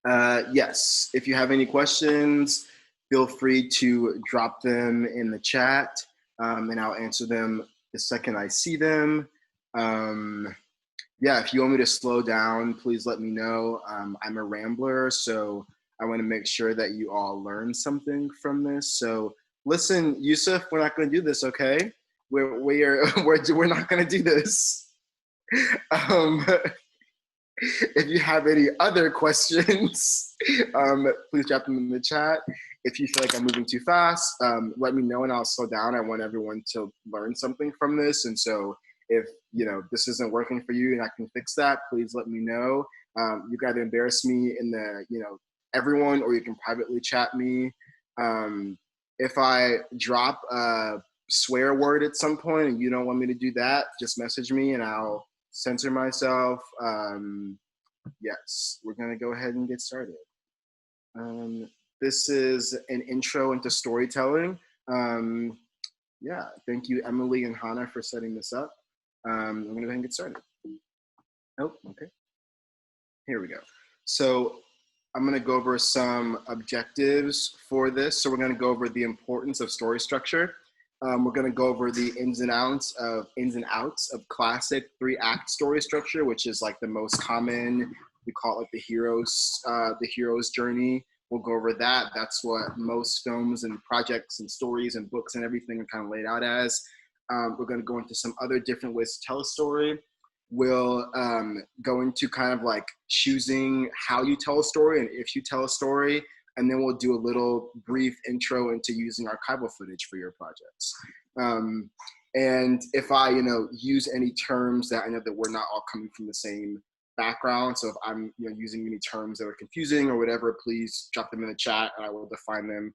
Yes, if you have any questions, feel free to drop them in the chat, and I'll answer them the second I see them. Yeah, if you want me to slow down, please let me know. I'm a rambler, so I want to make sure that you all learn something from this. So listen, Yusuf, we're not going to do this, okay? We're not going to do this. Um, if you have any other questions, please drop them in the chat. If you feel like I'm moving too fast, let me know and I'll slow down. I want everyone to learn something from this. And so if this isn't working for you and I can fix that, please let me know. You got to embarrass me in the, everyone, or you can privately chat me. If I drop a swear word at some point and you don't want me to do that, just message me and I'll censor myself. Yes, we're gonna go ahead and get started. This is an intro into storytelling. Yeah, thank you, Emily and Hannah, for setting this up. I'm gonna go ahead and get started. Oh, okay. Here we go. So I'm gonna go over some objectives for this. So we're gonna go over the importance of story structure. We're going to go over the ins and outs of classic 3-act story structure, which is like the most common. We call it like the hero's journey. We'll go over that. That's what most films and projects and stories and books and everything are kind of laid out as. We're going to go into some other different ways to tell a story. We'll go into kind of like choosing how you tell a story and if you tell a story. And then we'll do a little brief intro into using archival footage for your projects. And if I, use any terms that I know that we're not all coming from the same background, so if I'm, using any terms that are confusing or whatever, please drop them in the chat and I will define them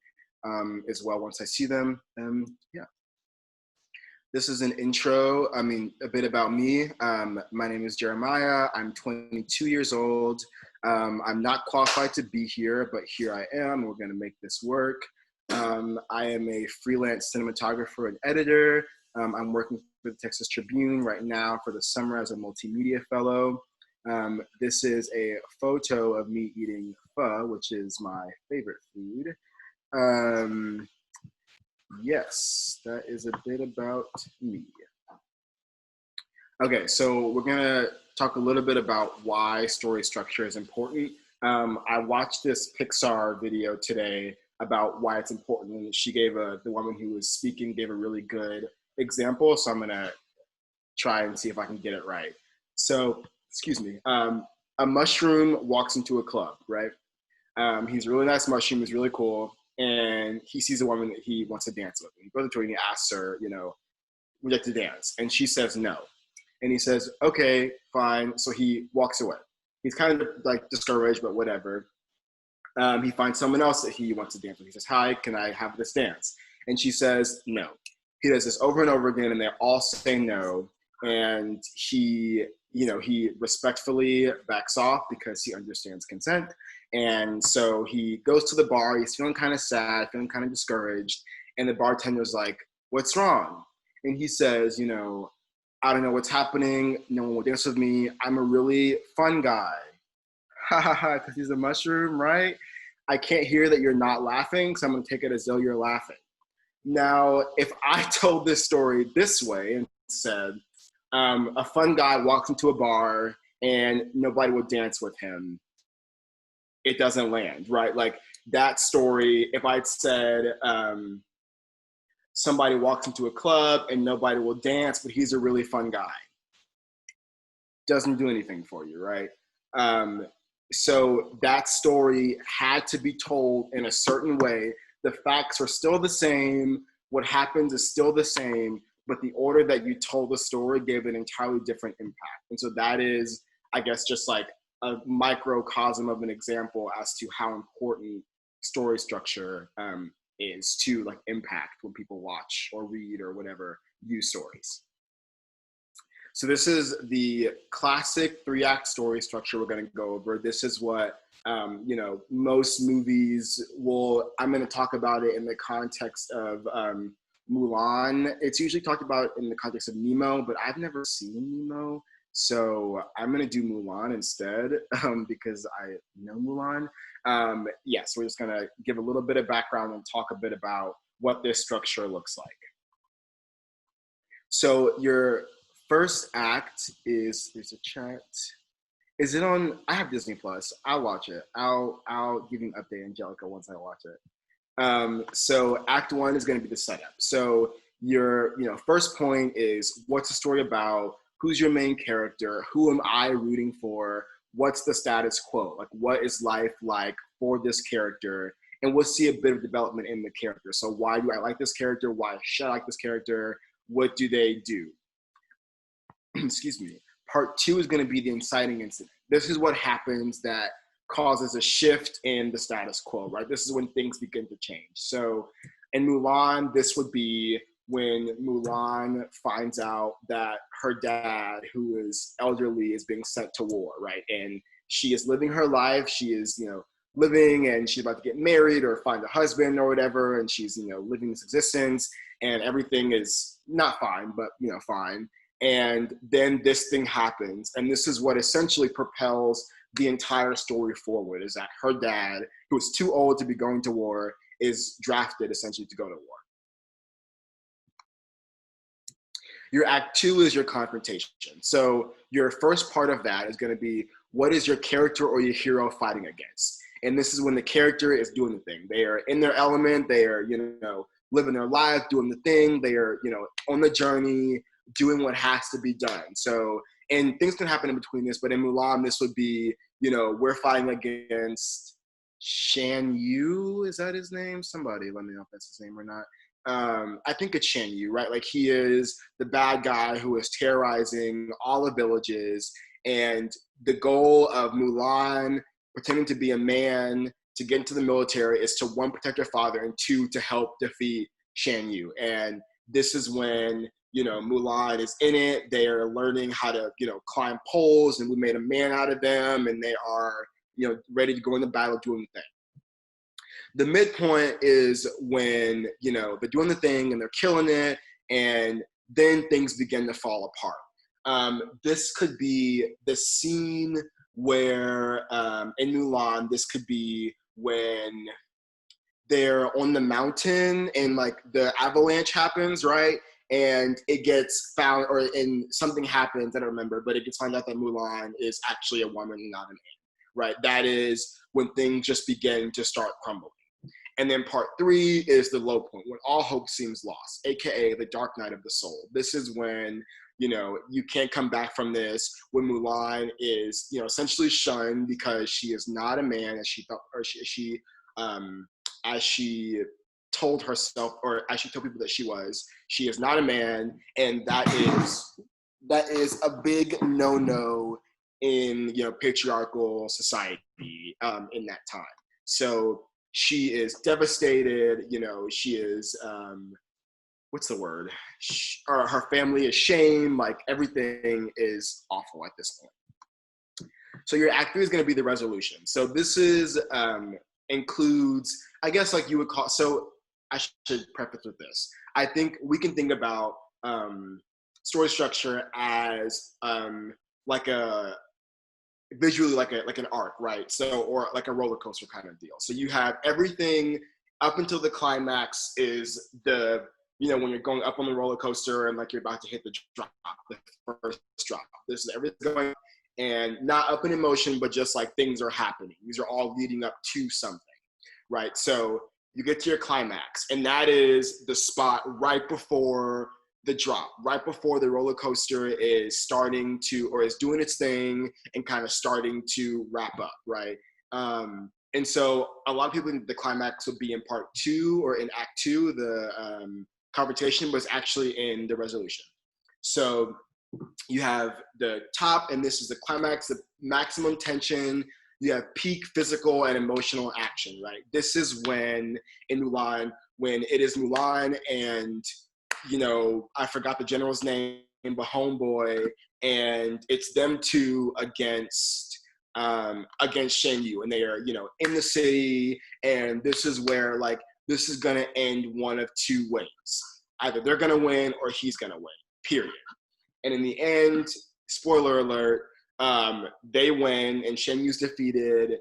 as well once I see them. Yeah. This is an intro, a bit about me. My name is Jeremiah. I'm 22 years old. I'm not qualified to be here, but here I am. We're going to make this work. I am a freelance cinematographer and editor. I'm working for the Texas Tribune right now for the summer as a multimedia fellow. This is a photo of me eating pho, which is my favorite food. Yes, that is a bit about me. Okay, so we're gonna talk a little bit about why story structure is important. I watched this Pixar video today about why it's important, and she gave the woman who was speaking gave a really good example, so I'm gonna try and see if I can get it right. So, excuse me, a mushroom walks into a club, right? He's a really nice mushroom, he's really cool, and he sees a woman that he wants to dance with. He goes to her and he asks her, would you like to dance? And she says no. And he says, okay, fine. So he walks away. He's kind of like discouraged, but whatever. He finds someone else that he wants to dance with. He says, hi, can I have this dance? And she says, no. He does this over and over again, and they all say no. And he respectfully backs off because he understands consent. And so he goes to the bar. He's feeling kind of sad, feeling kind of discouraged. And the bartender's like, what's wrong? And he says, I don't know what's happening. No one will dance with me. I'm a really fun guy. Ha ha ha, because he's a mushroom, right? I can't hear that you're not laughing, so I'm going to take it as though you're laughing. Now, if I told this story this way and said, a fun guy walks into a bar and nobody will dance with him, it doesn't land, right? Like that story, if I'd said, somebody walks into a club and nobody will dance, but he's a really fun guy, doesn't do anything for you, right? So that story had to be told in a certain way. The facts are still the same. What happens is still the same, but the order that you told the story gave an entirely different impact. And so that is, I guess, just like a microcosm of an example as to how important story structure is to like impact when people watch or read or whatever, view stories. So this is the classic 3-act story structure we're going to go over. This is what, most movies will, I'm going to talk about it in the context of Mulan. It's usually talked about in the context of Nemo, but I've never seen Nemo. So I'm gonna do Mulan instead because I know Mulan. Yes, we're just gonna give a little bit of background and talk a bit about what this structure looks like. So your first act is, there's a chat. Is it on? I have Disney Plus. I'll watch it. I'll give you an update, Angelica, once I watch it. So Act One is going to be the setup. So your first point is, what's the story about? Who's your main character? Who am I rooting for? What's the status quo? Like, what is life like for this character? And we'll see a bit of development in the character. So why do I like this character? Why should I like this character? What do they do? Excuse me. Part two is going to be the inciting incident. This is what happens that causes a shift in the status quo, right? This is when things begin to change. So in Mulan, this would be when Mulan finds out that her dad, who is elderly, is being sent to war, right? And she is living her life. She is, living, and she's about to get married or find a husband or whatever. And she's, living this existence, and everything is not fine, but, fine. And then this thing happens. And this is what essentially propels the entire story forward, is that her dad, who is too old to be going to war, is drafted essentially to go to war. Your act two is your confrontation. So your first part of that is going to be, what is your character or your hero fighting against? And this is when the character is doing the thing. They are in their element. They are, living their life, doing the thing. They are, on the journey, doing what has to be done. So, and things can happen in between this, but in Mulan, this would be, we're fighting against Shan Yu. Is that his name? Somebody let me know if that's his name or not. I think it's Shan Yu, right? Like, he is the bad guy who is terrorizing all the villages. And the goal of Mulan pretending to be a man to get into the military is to, one, protect her father, and two, to help defeat Shan Yu. And this is when, Mulan is in it. They are learning how to, climb poles, and we made a man out of them, and they are, ready to go into battle doing the thing. The midpoint is when, they're doing the thing and they're killing it, and then things begin to fall apart. This could be the scene where, in Mulan, this could be when they're on the mountain and like the avalanche happens, right? And it gets found, and something happens, I don't remember, but it gets found out that Mulan is actually a woman and not a man, right? That is when things just begin to start crumbling. And then part three is the low point, when all hope seems lost, AKA the dark night of the soul. This is when, you can't come back from this, when Mulan is, essentially shunned because she is not a man, as she thought, or as she told herself, or as she told people that she is not a man. And that is a big no-no in, patriarchal society in that time. So she is devastated, she is, what's the word? Her family is shamed, like everything is awful at this point. So your act three is going to be the resolution. So this is, includes, I guess, like you would call, so I should preface with this. I think we can think about story structure as like a, visually like an arc, right? So, or like a roller coaster kind of deal. So you have everything up until the climax is the, when you're going up on the roller coaster and like you're about to hit the drop, the first drop. This is everything going, and not up in emotion, but just like things are happening. These are all leading up to something, right? So you get to your climax, and that is the spot right before the drop, right before the roller coaster is starting to, or is doing its thing and kind of starting to wrap up, right? And so a lot of people think the climax would be in part two or in act two, the confrontation, was actually in the resolution. So you have the top, and this is the climax, the maximum tension. You have peak physical and emotional action, right? This is when, in Mulan, when it is Mulan and, I forgot the general's name, but homeboy, and it's them two against Shan Yu, and they are, in the city, and this is where, like, this is gonna end one of two ways. Either they're gonna win or he's gonna win, period. And in the end, spoiler alert, they win and Shenyu's defeated.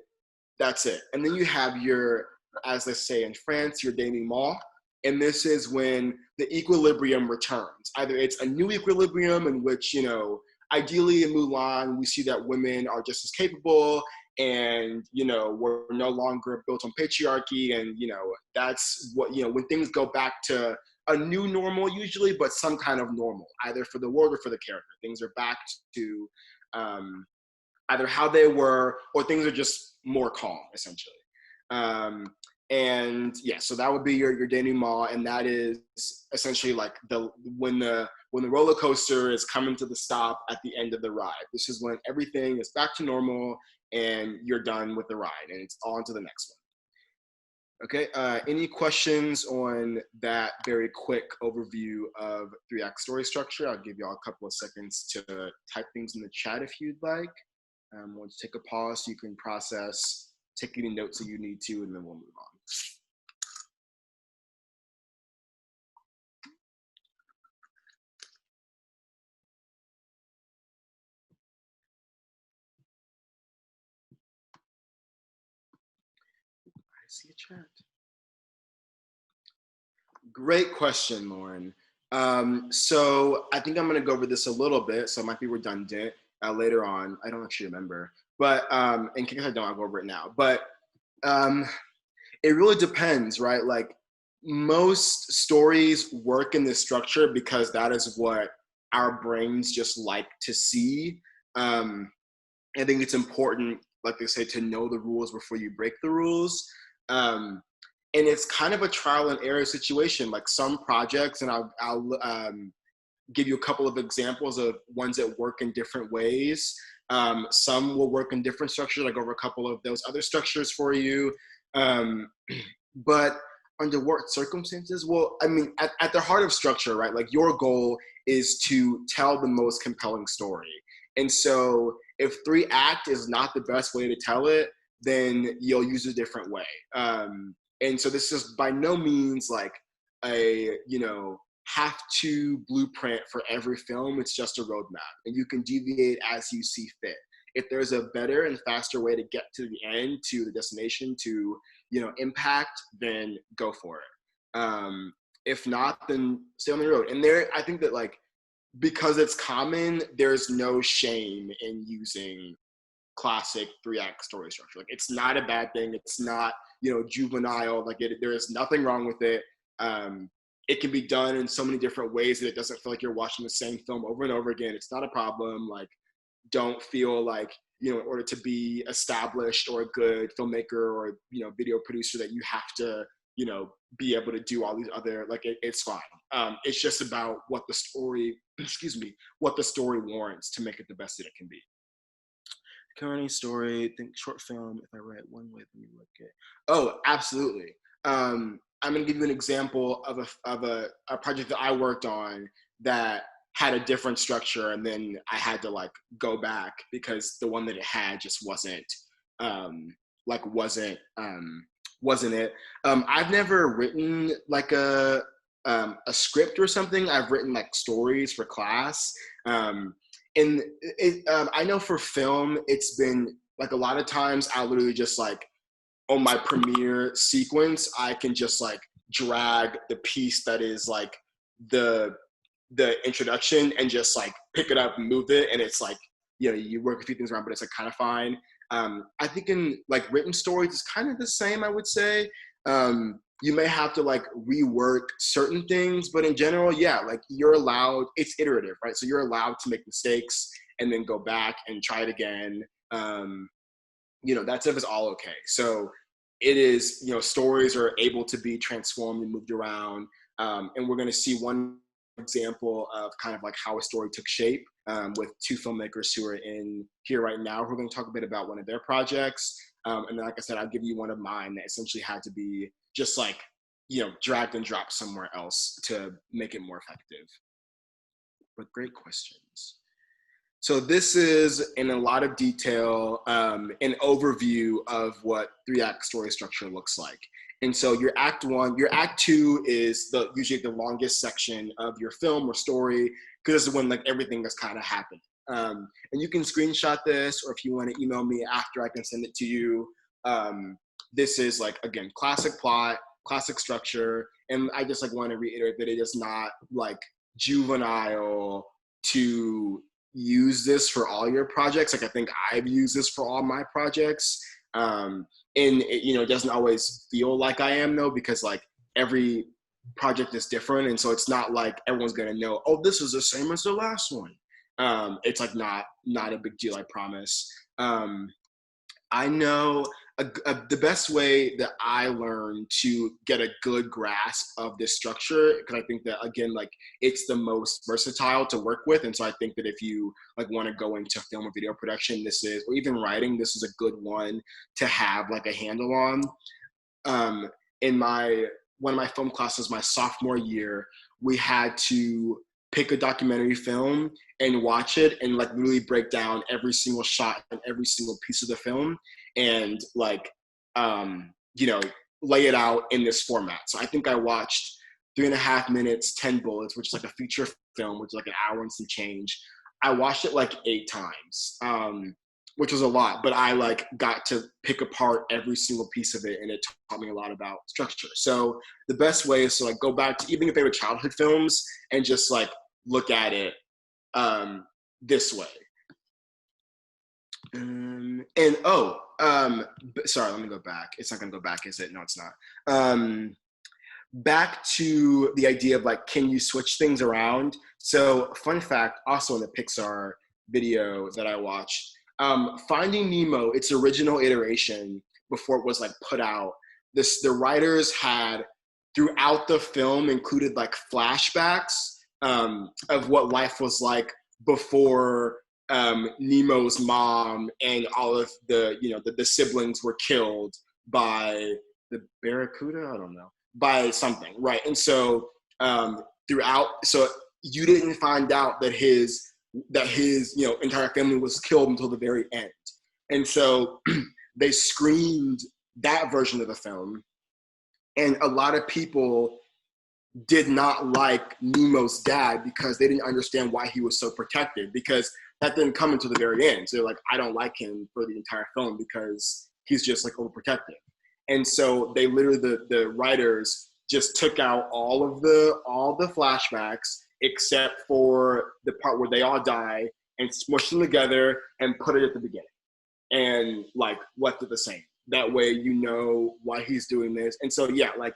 That's it. And then you have your, as they say in France, your denouement. And this is when the equilibrium returns. Either it's a new equilibrium in which, you know, ideally in Mulan, we see that women are just as capable and, you know, we're no longer built on patriarchy. And, you know, that's what, you know, when things go back to a new normal usually, but some kind of normal, either for the world or for the character. Things are back to either how they were or things are just more calm, essentially. And yeah, so that would be your denouement, and that is essentially like when the roller coaster is coming to the stop at the end of the ride. This is when everything is back to normal and you're done with the ride and it's on to the next one. Okay, any questions on that very quick overview of 3-act story structure? I'll give y'all a couple of seconds to type things in the chat if you'd like. We'll take a pause so you can process, take any notes that you need to, and then we'll move on. I see a chat. Great question, Lauren. So I think I'm going to go over this a little bit, so it might be redundant later on. I don't actually remember, but in case I don't, I'll go over it now. But it really depends, right? Like most stories work in this structure because that is what our brains just like to see. I think it's important, like they say, to know the rules before you break the rules. And it's kind of a trial and error situation. Like some projects, and I'll give you a couple of examples of ones that work in different ways. Some will work in different structures, like over a couple of those other structures for you. But under what circumstances? Well, I mean, at the heart of structure, right? Like your goal is to tell the most compelling story. And so if 3-act is not the best way to tell it, then you'll use a different way. And so this is by no means like a, you know, have to blueprint for every film. It's just a roadmap and you can deviate as you see fit. If there's a better and faster way to get to the end, to the destination, to, you know, impact, then go for it. If not, then stay on the road. And there, I think that like, because it's common, there's no shame in using classic 3-act story structure. Like it's not a bad thing. It's not, you know, juvenile. Like there is nothing wrong with it. It can be done in so many different ways that it doesn't feel like you're watching the same film over and over again. It's not a problem. Like, don't feel like, you know, in order to be established or a good filmmaker or, you know, video producer that you have to, you know, be able to do all these other, like it's fine. It's just about what the story, what the story warrants to make it the best that it can be. Current story, think short film. If I write one way, let me look at. Oh, absolutely. I'm going to give you an example of a project that I worked on that had a different structure, and then I had to like go back because the one that it had just wasn't it. I've never written like a script or something. I've written like stories for class. And I know for film, it's been like a lot of times I literally just like on my premiere sequence, I can just like drag the piece that is like the introduction and just like pick it up and move it. And it's like, you know, you work a few things around, but it's like kind of fine. I think in like written stories, it's kind of the same, I would say. You may have to like rework certain things, but in general, yeah, like you're allowed, it's iterative, right? So you're allowed to make mistakes and then go back and try it again. You know, that stuff is all okay. So it is, you know, stories are able to be transformed and moved around. And we're going to see one example of kind of like how a story took shape with two filmmakers who are in here right now. We're going to talk a bit about one of their projects. And then, like I said, I'll give you one of mine that essentially had to be just like, you know, dragged and dropped somewhere else to make it more effective. But great questions. So this is in a lot of detail, an overview of what 3-act story structure looks like. And so your act 1, your act 2 is usually the longest section of your film or story, because this is when like everything has kind of happened. And you can screenshot this, or if you want to email me after, I can send it to you. This is like, again, classic plot, classic structure. And I just like want to reiterate that it is not like juvenile to use this for all your projects. Like I think I've used this for all my projects. And it, you know, it doesn't always feel like I am though, because like every project is different. And so it's not like everyone's going to know, oh, this is the same as the last one. It's like not a big deal, I promise. I know the best way that I learned to get a good grasp of this structure, because I think that, again, like it's the most versatile to work with. And so I think that if you like want to go into film or video production, this is, or even writing, this is a good one to have like a handle on. In one of my film classes, my sophomore year, we had to pick a documentary film and watch it and like really break down every single shot and every single piece of the film and like, you know, lay it out in this format. So I think I watched 3.5 minutes, 10 bullets, which is like a feature film, which is like an hour and some change. I watched it like 8 times, which was a lot, but I like got to pick apart every single piece of it, and it taught me a lot about structure. So the best way is to like go back to even if they were childhood films and just like look at it this way. Sorry, let me go back. It's not gonna go back, is it? No, it's not. Back to the idea of like, can you switch things around? So fun fact, also in the Pixar video that I watched, Finding Nemo, its original iteration before it was like put out, the writers had throughout the film included like flashbacks of what life was like before Nemo's mom and all of the, you know, the siblings were killed by the Barracuda, I don't know, by something, right? And so throughout, so you didn't find out that his you know entire family was killed until the very end. And so they screened that version of the film, and a lot of people did not like Nemo's dad because they didn't understand why he was so protected, because that didn't come until the very end. So they're like, I don't like him for the entire film because he's just like overprotective. And so they literally, the writers just took out all the flashbacks except for the part where they all die and smushed them together and put it at the beginning and like left it the same. That way you know why he's doing this. And so yeah, like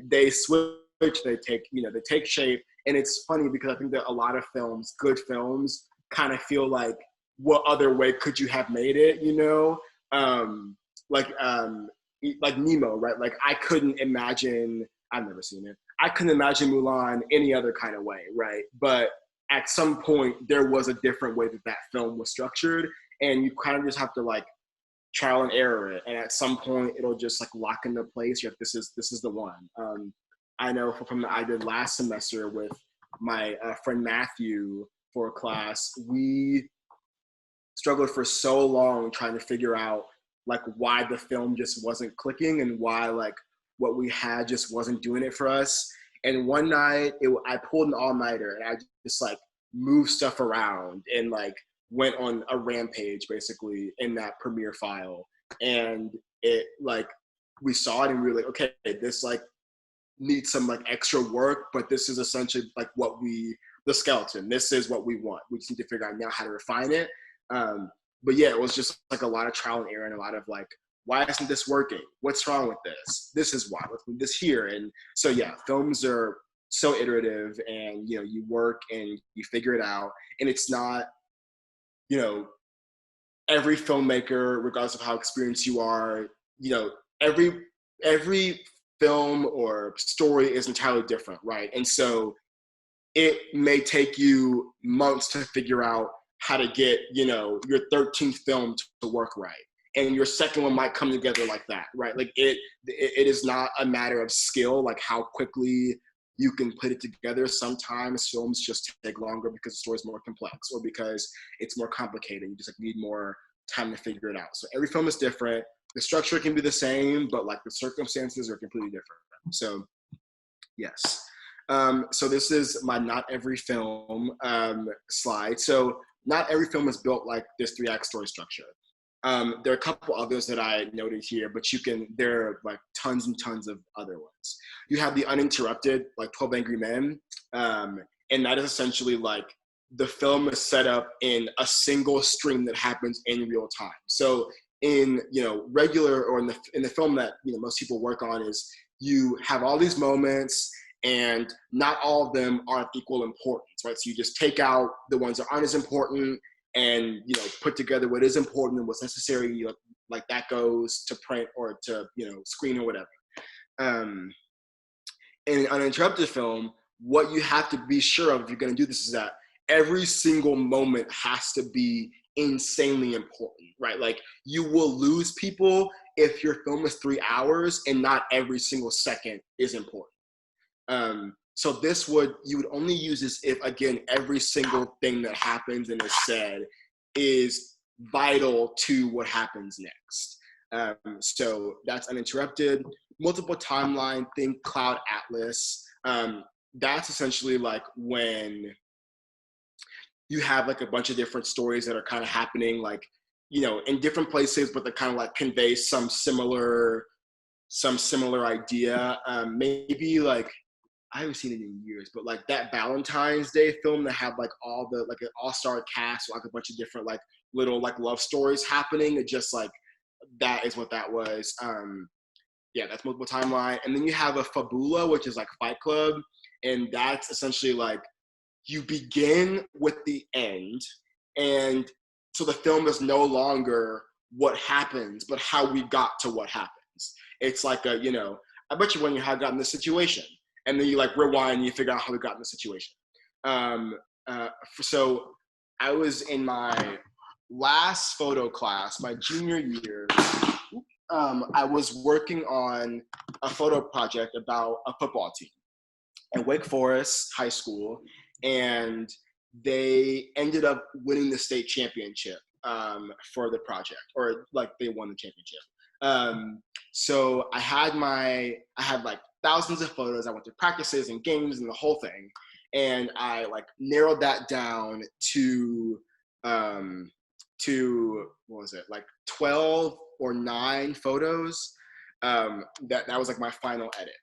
they switch, they take shape. And it's funny because I think that a lot of films, good films, kind of feel like, what other way could you have made it, you know? Like Nemo, right? Like I couldn't imagine, I've never seen it, I couldn't imagine Mulan any other kind of way, right? But at some point there was a different way that film was structured, and you kind of just have to like trial and error it, and at some point it'll just like lock into place. You're like, this is the one. I know from I did last semester with my friend Matthew for a class, we struggled for so long trying to figure out like why the film just wasn't clicking and why like what we had just wasn't doing it for us. And one night I pulled an all-nighter and I just like moved stuff around and like went on a rampage basically in that Premiere file. And it like, we saw it and we were like, okay, this like needs some like extra work, but this is essentially like the skeleton. This is what we want. We just need to figure out now how to refine it. But yeah, it was just like a lot of trial and error and a lot of like, why isn't this working? What's wrong with this? This is why. Let's move this here. And so yeah, films are so iterative, and you know, you work and you figure it out. And it's not, you know, every filmmaker, regardless of how experienced you are, you know, every film or story is entirely different, right? And so it may take you months to figure out how to get, you know, your 13th film to work right. And your second one might come together like that, right? Like it is not a matter of skill, like how quickly you can put it together. Sometimes films just take longer because the story is more complex or because it's more complicated. You just like need more time to figure it out. So every film is different. The structure can be the same, but like the circumstances are completely different. So yes. So this is my not every film slide. So not every film is built like this 3-act story structure. There are a couple others that I noted here, but there are like tons and tons of other ones. You have the uninterrupted, like 12 Angry Men, and that is essentially like the film is set up in a single stream that happens in real time. So in, regular, or in the film that, most people work on, is you have all these moments and not all of them are of equal importance, right? So you just take out the ones that aren't as important and, put together what is important and what's necessary, like that goes to print or to, screen or whatever. In an uninterrupted film, what you have to be sure of if you're going to do this is that every single moment has to be insanely important, right? Like, you will lose people if your film is 3 hours and not every single second is important. So you would only use this if, again, every single thing that happens and is said is vital to what happens next. So that's uninterrupted. Multiple timeline, think Cloud Atlas. That's essentially like when you have like a bunch of different stories that are kind of happening, like, in different places, but they kind of like convey some similar idea. Maybe like, I haven't seen it in years, but like that Valentine's Day film that had like like an all-star cast, like a bunch of different like little like love stories happening. It just like, that is what that was. Yeah, that's multiple timeline. And then you have a fabula, which is like Fight Club. And that's essentially like, you begin with the end. And so the film is no longer what happens, but how we got to what happens. It's like I bet you when you have gotten this situation, and then you like rewind and you figure out how we got in the situation. So I was in my last photo class, my junior year. I was working on a photo project about a football team at Wake Forest High School, and they ended up winning the state championship for the project, or like they won the championship. So I had like thousands of photos. I went to practices and games and the whole thing, and I like narrowed that down to what was it, like 12 or 9 photos. That was like my final edit.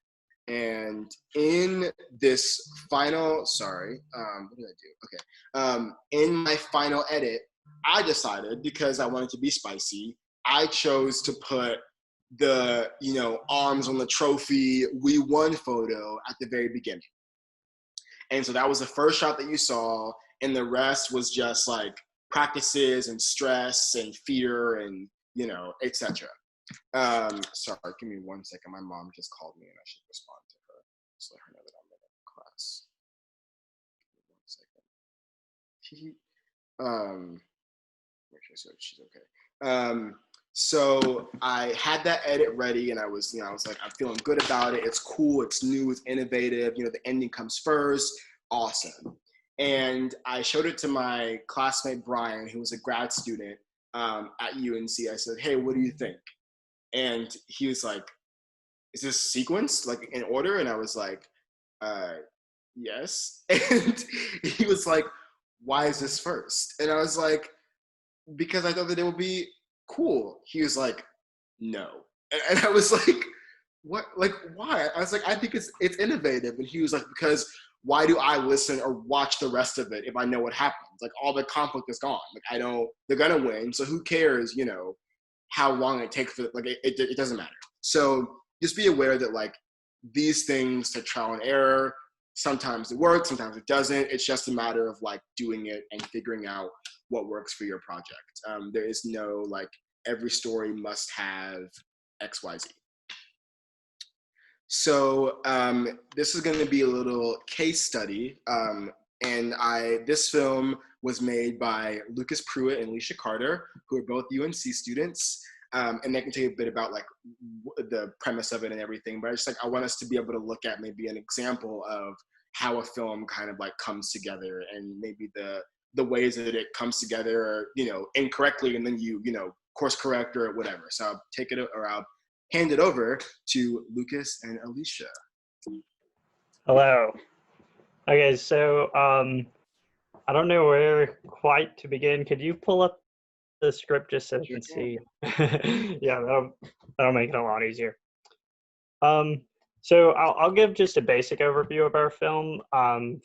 And in this final, what did I do? Okay. In my final edit, I decided, because I wanted to be spicy, I chose to put the, arms on the trophy, we won photo at the very beginning. And so that was the first shot that you saw, and the rest was just like practices and stress and fear and, etc. Sorry, give me 1 second. My mom just called me and I should respond to her. Just let her know that I'm in class. Give me 1 second. Make sure she's okay. So I had that edit ready, and I was like, I'm feeling good about it. It's cool. It's new. It's innovative. The ending comes first. Awesome. And I showed it to my classmate, Brian, who was a grad student at UNC. I said, hey, what do you think? And he was like, is this sequenced, like in order? And I was like, yes. And he was like, why is this first? And I was like, because I thought that it would be cool. He was like, no. And I was like, what? Like, why? I was like, I think it's innovative. And he was like, because why do I listen or watch the rest of it if I know what happens? Like, all the conflict is gone. Like, they're gonna win. So who cares, how long it takes for, like, it doesn't matter. So just be aware that like these things take trial and error. Sometimes it works, sometimes it doesn't. It's just a matter of like doing it and figuring out what works for your project. There is no like every story must have XYZ. So this is going to be a little case study, and this film was made by Lucas Pruitt and Alicia Carter, who are both UNC students, and they can tell you a bit about like the premise of it and everything. But I want us to be able to look at maybe an example of how a film kind of like comes together, and maybe the ways that it comes together, incorrectly, and then you course correct or whatever. So I'll take it, or I'll hand it over to Lucas and Alicia. Hello. Okay, so I don't know where quite to begin. Could you pull up the script just so I Sure can can. see? Yeah, that'll make it a lot easier. Um, so I'll give just a basic overview of our film.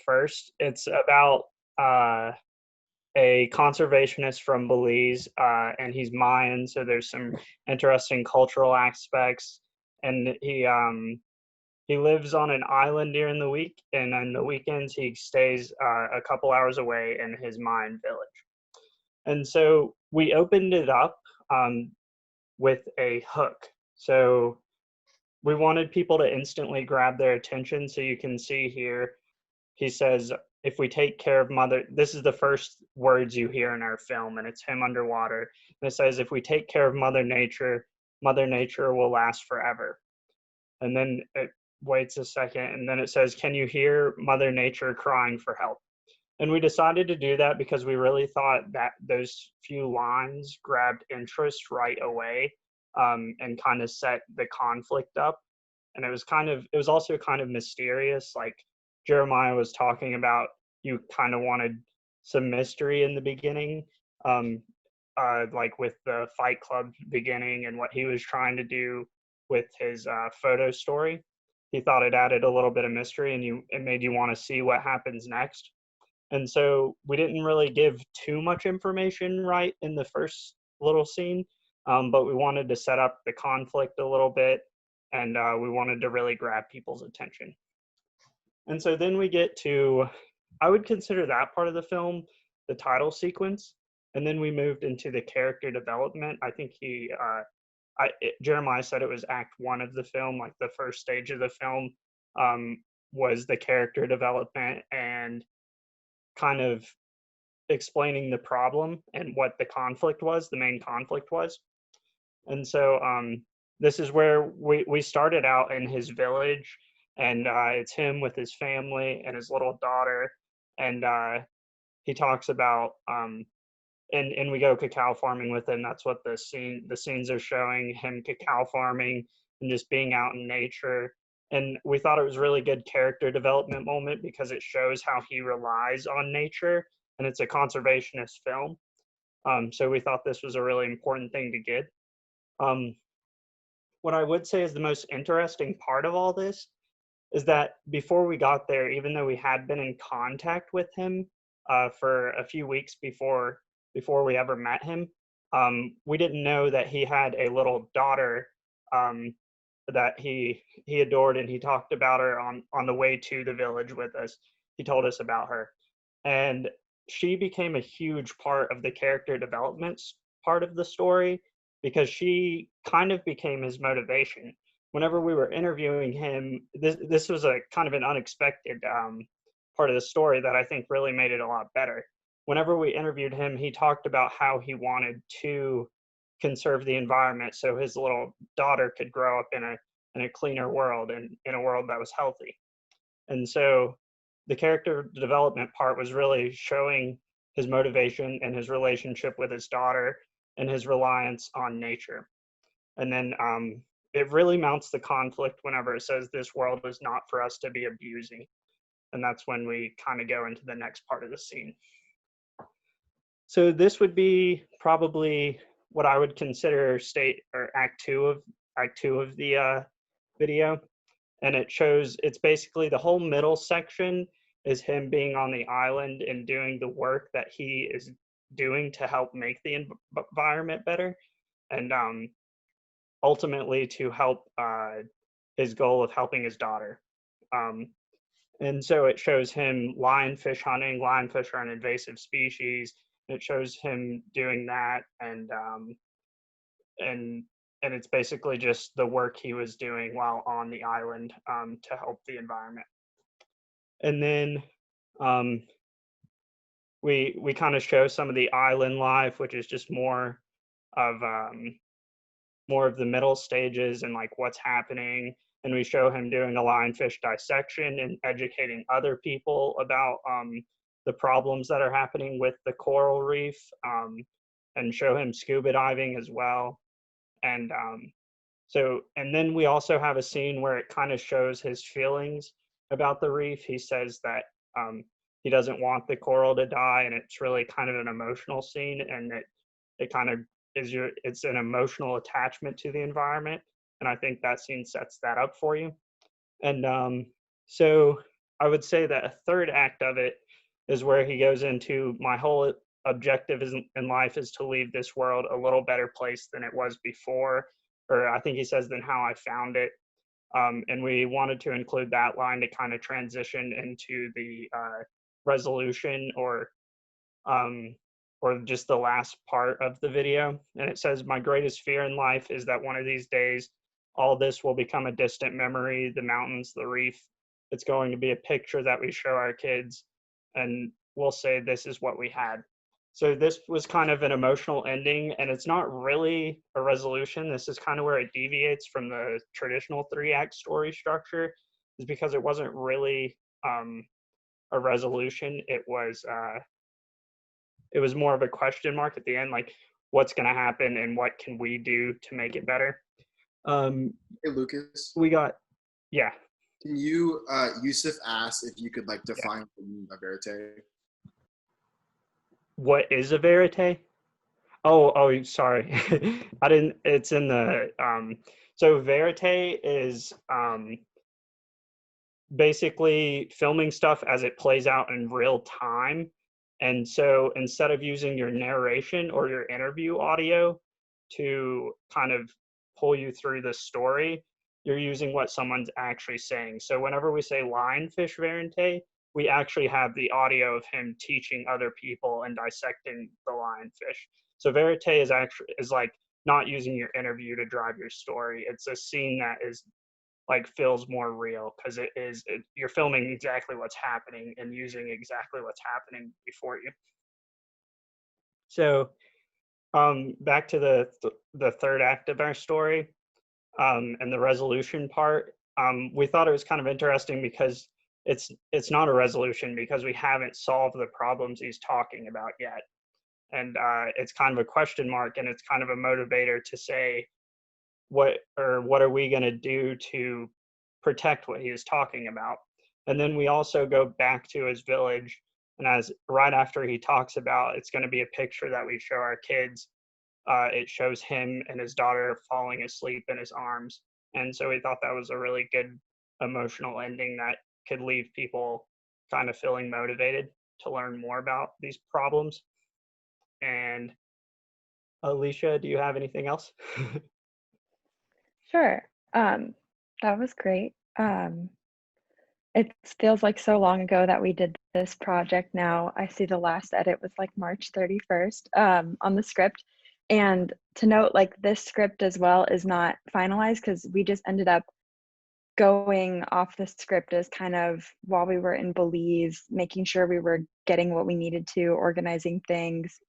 First, it's about a conservationist from Belize, and he's Mayan, so there's some interesting cultural aspects. And he lives on an island during the week, and on the weekends he stays a couple hours away in his Mayan village. And so we opened it up with a hook. So we wanted people to instantly grab their attention. So you can see here, he says, if we take care of mother, this is the first words you hear in our film, and it's him underwater. And it says, if we take care of Mother Nature will last forever. And then it waits a second, and then it says, can you hear Mother Nature crying for help? And we decided to do that because we really thought that those few lines grabbed interest right away, and kind of set the conflict up. And it was also kind of mysterious. Like Jeremiah was talking about, you kind of wanted some mystery in the beginning, um, like with the Fight Club beginning and what he was trying to do with his photo story. He thought it added a little bit of mystery, and it made you want to see what happens next. And so we didn't really give too much information right in the first little scene, but we wanted to set up the conflict a little bit, and we wanted to really grab people's attention. And so then we get to, I would consider that part of the film the title sequence, and then we moved into the character development. I think Jeremiah said it was act one of the film, like the first stage of the film was the character development and kind of explaining the problem and what the conflict was, the main conflict was. And so this is where we started out in his village, and it's him with his family and his little daughter. And he talks about, and we go cacao farming with him. That's what the scenes are showing, him cacao farming and just being out in nature. And we thought it was really good character development moment because it shows how he relies on nature, and it's a conservationist film. So we thought this was a really important thing to get. Um, what I would say is the most interesting part of all this is that before we got there, even though we had been in contact with him for a few weeks before we ever met him, we didn't know that he had a little daughter um, that he adored, and he talked about her on the way to the village with us. He told us about her, and she became a huge part of the character development part of the story because she kind of became his motivation. Whenever we were interviewing him, this was a kind of an unexpected part of the story that I think really made it a lot better. Whenever we interviewed him, he talked about how he wanted to conserve the environment so his little daughter could grow up in a cleaner world and in a world that was healthy. And so the character development part was really showing his motivation and his relationship with his daughter and his reliance on nature. And then it really mounts the conflict whenever it says this world is not for us to be abusing. And that's when we kind of go into the next part of the scene. So this would be probably what I would consider state or act two of the video. And it's basically the whole middle section is him being on the island and doing the work that he is doing to help make the environment better, and ultimately to help his goal of helping his daughter. Um, and so it shows him lionfish hunting. Lionfish are an invasive species. It shows him doing that, and and it's basically just the work he was doing while on the island to help the environment. And then um, we kind of show some of the island life, which is just of more of the middle stages and like what's happening. And we show him doing a lionfish dissection and educating other people about the problems that are happening with the coral reef, and show him scuba diving as well. And and then we also have a scene where it kind of shows his feelings about the reef. He says that he doesn't want the coral to die, and it's really kind of an emotional scene, and it kind of it's an emotional attachment to the environment, and I think that scene sets that up for you. And so I would say that a third act of it is where he goes into my whole objective in life is to leave this world a little better place than it was before, or I think he says than how I found it. And we wanted to include that line to kind of transition into the resolution um, or just the last part of the video. And it says, "My greatest fear in life is that one of these days, all this will become a distant memory, the mountains, the reef. It's going to be a picture that we show our kids, and we'll say this is what we had." So this was kind of an emotional ending, and it's not really a resolution. This is kind of where it deviates from the traditional 3-act story structure, is because it wasn't really a resolution. It was more of a question mark at the end, like what's going to happen and what can we do to make it better. Hey, Lucas. We got, yeah. Can you, Yusuf asked if you could like define a verite? What is a verite? Oh, sorry. I didn't, it's in the, so verite is basically filming stuff as it plays out in real time. And so instead of using your narration or your interview audio to kind of pull you through the story, you're using what someone's actually saying. So whenever we say lionfish verite, we actually have the audio of him teaching other people and dissecting the lionfish. So verite is like not using your interview to drive your story. It's a scene that is like feels more real because you're filming exactly what's happening and using exactly what's happening before you. So back to the third act of our story and the resolution part. We thought it was kind of interesting because it's not a resolution because we haven't solved the problems he's talking about yet. And it's kind of a question mark, and it's kind of a motivator to say, what are we going to do to protect what he is talking about? And then we also go back to his village, and as right after he talks about it's going to be a picture that we show our kids, it shows him and his daughter falling asleep in his arms. And so we thought that was a really good emotional ending that could leave people kind of feeling motivated to learn more about these problems. And Alicia, do you have anything else? Sure. That was great. It feels like so long ago that we did this project now. I see the last edit was like March 31st on the script. And to note, like this script as well is not finalized because we just ended up going off the script as kind of while we were in Belize, making sure we were getting what we needed to, organizing things.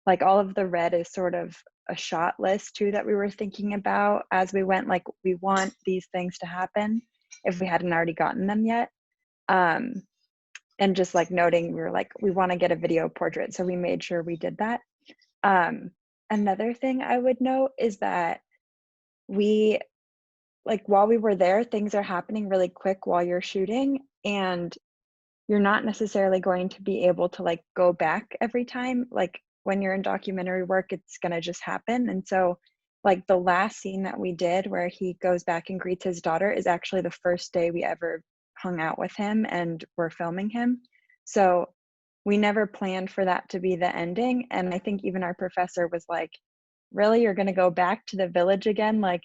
Like all of the red is sort of a shot list too that we were thinking about as we went, like we want these things to happen if we hadn't already gotten them yet. And just like noting, we were like, we want to get a video portrait. So we made sure we did that. Another thing I would note is that we, like while we were there, things are happening really quick while you're shooting, and you're not necessarily going to be able to like go back every time. Like when you're in documentary work, it's going to just happen. And so like the last scene that we did where he goes back and greets his daughter is actually the first day we ever hung out with him and we're filming him. So we never planned for that to be the ending. And I think even our professor was like, really, you're going to go back to the village again? Like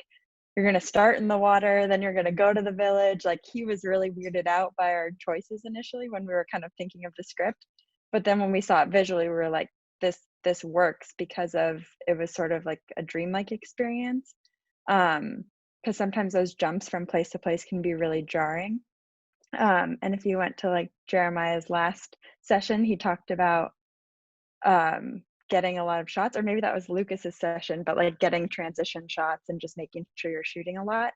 you're going to start in the water, then you're going to go to the village. Like he was really weirded out by our choices initially when we were kind of thinking of the script. But then when we saw it visually, we were like, this works because of it was sort of like a dreamlike experience. Because sometimes those jumps from place to place can be really jarring. And if you went to like Jeremiah's last session, he talked about getting a lot of shots, or maybe that was Lucas's session, but like getting transition shots and just making sure you're shooting a lot.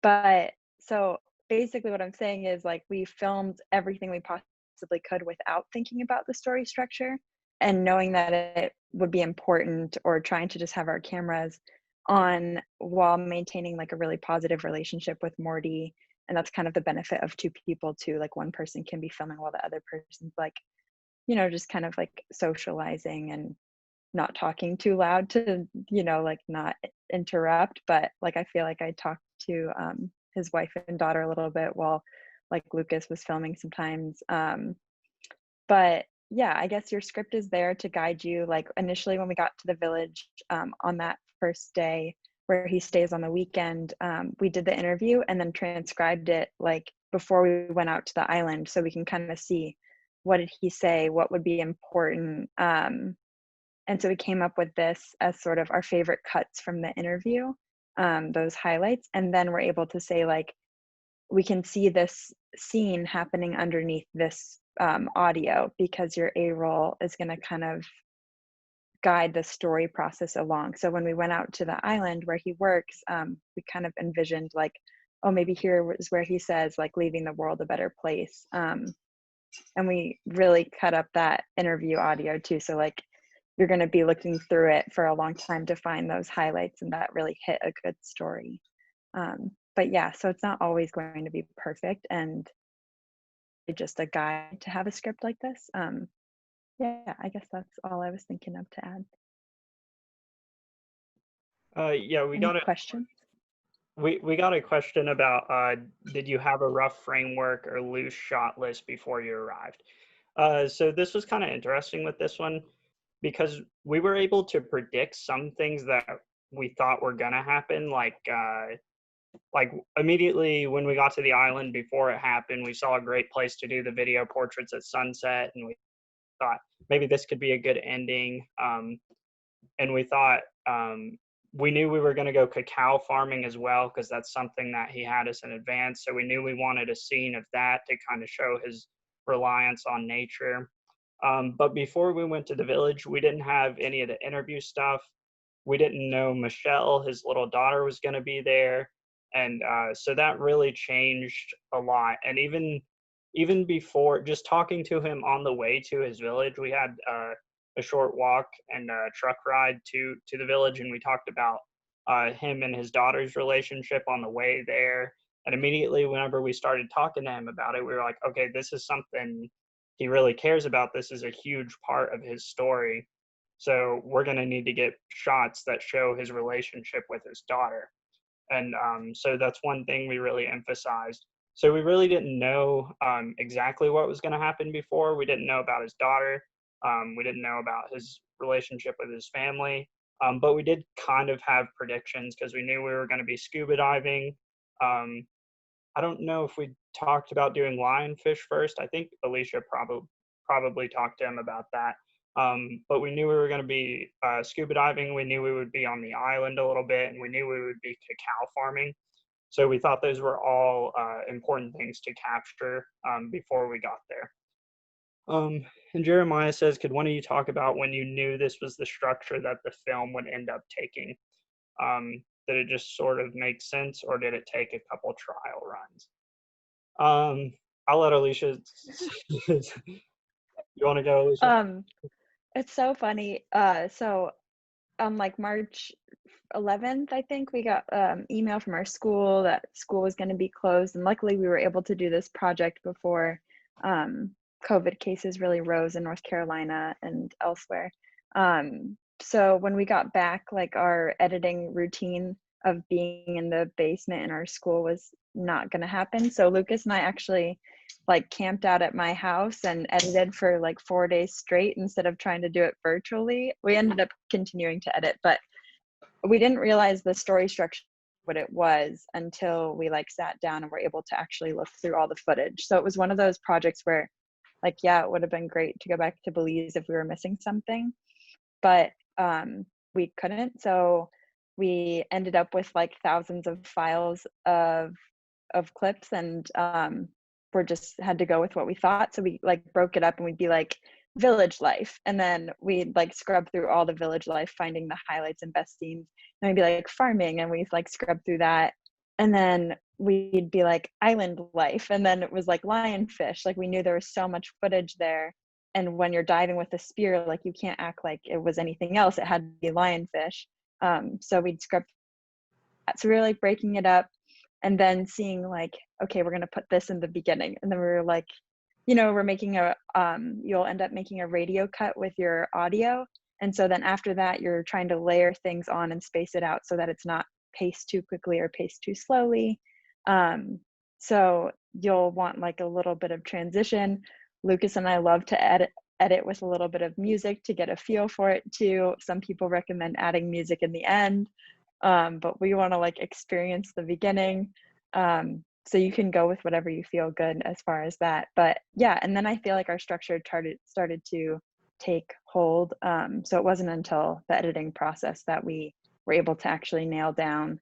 But so basically what I'm saying is like we filmed everything we possibly could without thinking about the story structure and knowing that it would be important, or trying to just have our cameras on while maintaining like a really positive relationship with Morty And that's kind of the benefit of two people too. Like one person can be filming while the other person's like, you know, just kind of like socializing and not talking too loud to, you know, like not interrupt. But like I feel like I talked to his wife and daughter a little bit while like Lucas was filming sometimes. But yeah, I guess your script is there to guide you. Like initially when we got to the village on that first day where he stays on the weekend, we did the interview and then transcribed it like before we went out to the island, so we can kind of see what did he say, what would be important. And so we came up with this as sort of our favorite cuts from the interview, those highlights. And then we're able to say like, we can see this scene happening underneath this audio because your A-roll is going to kind of guide the story process along. So when we went out to the island where he works, we kind of envisioned like, oh, maybe here is where he says like leaving the world a better place. And we really cut up that interview audio too. So like you're going to be looking through it for a long time to find those highlights and that really hit a good story. But yeah, so it's not always going to be perfect and just a guide to have a script like this. Yeah, I guess that's all I was thinking of to add. Yeah, we Any got a questions? we got a question about did you have a rough framework or loose shot list before you arrived? So this was kind of interesting with this one because we were able to predict some things that we thought were gonna happen, like immediately when we got to the island before it happened, we saw a great place to do the video portraits at sunset, and we thought maybe this could be a good ending. And we thought we knew we were going to go cacao farming as well because that's something that he had us in advance. So we knew we wanted a scene of that to kind of show his reliance on nature. But before we went to the village, we didn't have any of the interview stuff. We didn't know Michelle, his little daughter, was going to be there. And so that really changed a lot. And even before, just talking to him on the way to his village, we had a short walk and a truck ride to the village, and we talked about him and his daughter's relationship on the way there. And immediately, whenever we started talking to him about it, we were like, okay, this is something he really cares about. This is a huge part of his story. So we're going to need to get shots that show his relationship with his daughter. And so that's one thing we really emphasized. So we really didn't know exactly what was going to happen before. We didn't know about his daughter. We didn't know about his relationship with his family. But we did kind of have predictions because we knew we were going to be scuba diving. I don't know if we talked about doing lionfish first. I think Alicia probably talked to him about that. But we knew we were going to be scuba diving. We knew we would be on the island a little bit, and we knew we would be cacao farming. So we thought those were all important things to capture before we got there. And Jeremiah says, could one of you talk about when you knew this was the structure that the film would end up taking? Did it just sort of make sense, or did it take a couple trial runs? I'll let Alicia. You want to go, Alicia? It's so funny. So on like March 11th, I think we got email from our school that school was going to be closed, and luckily we were able to do this project before COVID cases really rose in North Carolina and elsewhere. So when we got back, like our editing routine of being in the basement in our school was not going to happen. So Lucas and I actually like camped out at my house and edited for like 4 days straight instead of trying to do it virtually. We ended up continuing to edit, but we didn't realize the story structure, what it was, until we like sat down and were able to actually look through all the footage. So it was one of those projects where like, yeah, it would have been great to go back to Belize if we were missing something, but we couldn't. So we ended up with like thousands of files of clips, and we're just had to go with what we thought. So we like broke it up, and we'd be like village life, and then we'd like scrub through all the village life, finding the highlights and best scenes, and we'd be like farming, and we'd like scrub through that, and then we'd be like island life, and then it was like lionfish. Like we knew there was so much footage there, and when you're diving with a spear, like you can't act like it was anything else, it had to be lionfish. So we'd scrub that. So we were like breaking it up. and then seeing like, okay, we're going to put this in the beginning. And then we were like, we're making you'll end up making a radio cut with your audio. And so then after that, you're trying to layer things on and space it out so that it's not paced too quickly or paced too slowly. So you'll want like a little bit of transition. Lucas and I love to edit with a little bit of music to get a feel for it too. Some people recommend adding music in the end, but we want to like experience the beginning. So you can go with whatever you feel good as far as that. But yeah, and then I feel like our structure started to take hold. So it wasn't until the editing process that we were able to actually nail down,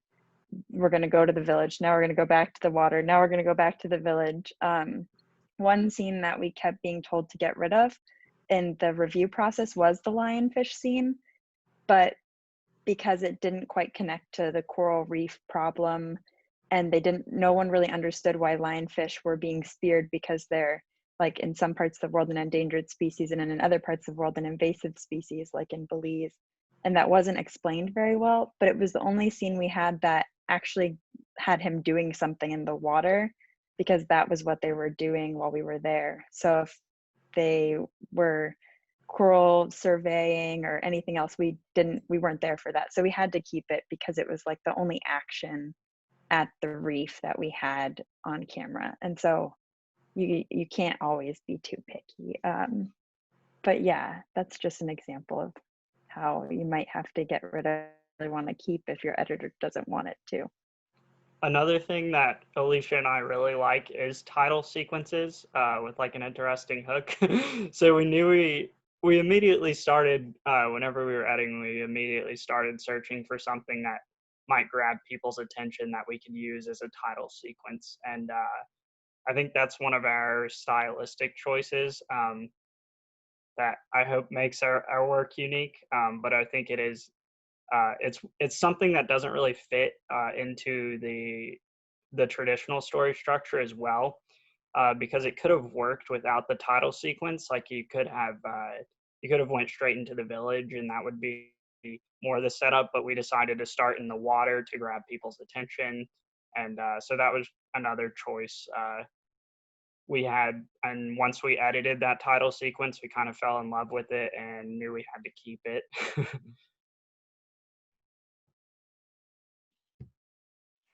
we're going to go to the village, now we're going to go back to the water, now we're going to go back to the village. One scene that we kept being told to get rid of in the review process was the lionfish scene, but because it didn't quite connect to the coral reef problem, and no one really understood why lionfish were being speared, because they're like in some parts of the world an endangered species and in other parts of the world an invasive species, like in Belize. And that wasn't explained very well, but it was the only scene we had that actually had him doing something in the water, because that was what they were doing while we were there. So if they were coral surveying or anything else, we weren't there for that. So we had to keep it because it was like the only action at the reef that we had on camera. And so you can't always be too picky. But yeah, that's just an example of how you might have to get rid of what you want to keep if your editor doesn't want it to. Another thing that Alicia and I really like is title sequences with like an interesting hook. So we knew we immediately started, whenever we were editing, we immediately started searching for something that might grab people's attention that we could use as a title sequence. And I think that's one of our stylistic choices that I hope makes our work unique. But I think it is, it's something that doesn't really fit into the traditional story structure as well, because it could have worked without the title sequence. Like you could have went straight into the village, and that would be more the setup. But we decided to start in the water to grab people's attention, and so that was another choice we had. And once we edited that title sequence, we kind of fell in love with it and knew we had to keep it.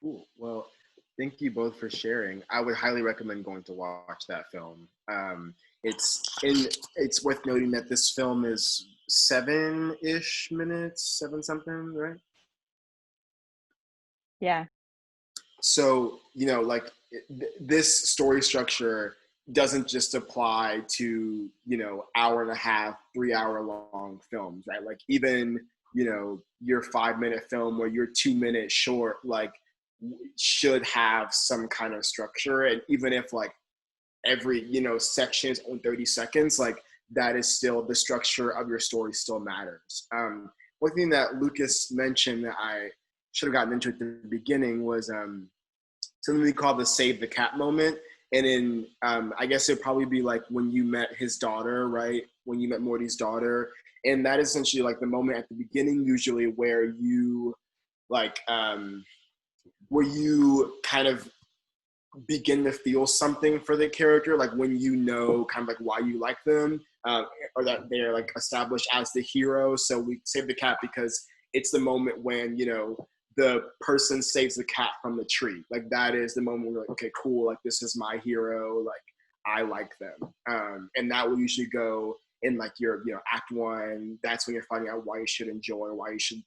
Cool. Well, thank you both for sharing. I would highly recommend going to watch that film. It's worth noting that this film is 7-ish minutes, 7 something, right? Yeah. So, like this story structure doesn't just apply to, hour and a half, 3-hour long films, right? Like even, your 5-minute film or your 2-minute short, like should have some kind of structure. And even if like every, section is only 30 seconds, like that is still, the structure of your story still matters. One thing that Lucas mentioned that I should have gotten into at the beginning was something we call the save the cat moment. And in, I guess it'd probably be like when you met his daughter, right? When you met Morty's daughter. And that is essentially like the moment at the beginning, usually where you like, where you kind of begin to feel something for the character, like when kind of like why you like them, or that they're like established as the hero. So we save the cat because it's the moment when, the person saves the cat from the tree. Like that is the moment where you're like, okay, cool, like this is my hero, like I like them. And that will usually go in like your, act 1. That's when you're finding out why you should enjoy, why you should,